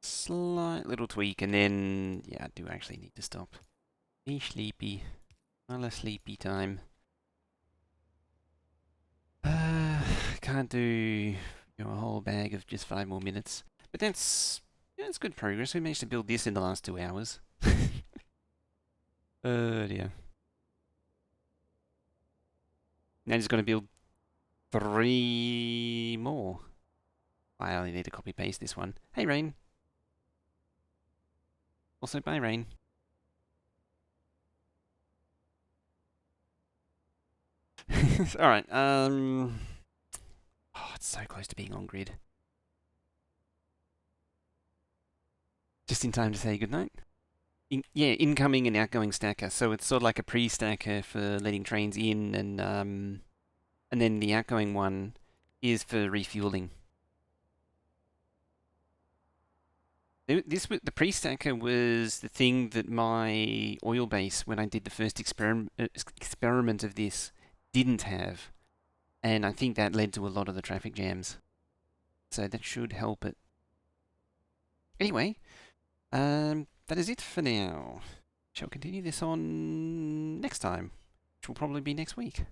Slight little tweak, and then, yeah, I do actually need to stop. Be sleepy. Well, a sleepy time. Can't do a whole bag of just 5 more minutes. But that's good progress. We managed to build this in the last 2 hours. Dear. Now just got to build 3 more. I only need to copy paste this one. Hey, Rain. Also, bye, Rain. Alright, oh, it's so close to being on grid. Just in time to say goodnight. Yeah, incoming and outgoing stacker. So it's sort of like a pre-stacker for letting trains in, and then the outgoing one is for refueling. The pre-stacker was the thing that my oil base, when I did the first experiment of this, didn't have, and I think that led to a lot of the traffic jams. So that should help it. Anyway, that is it for now. Shall continue this on next time, which will probably be next week.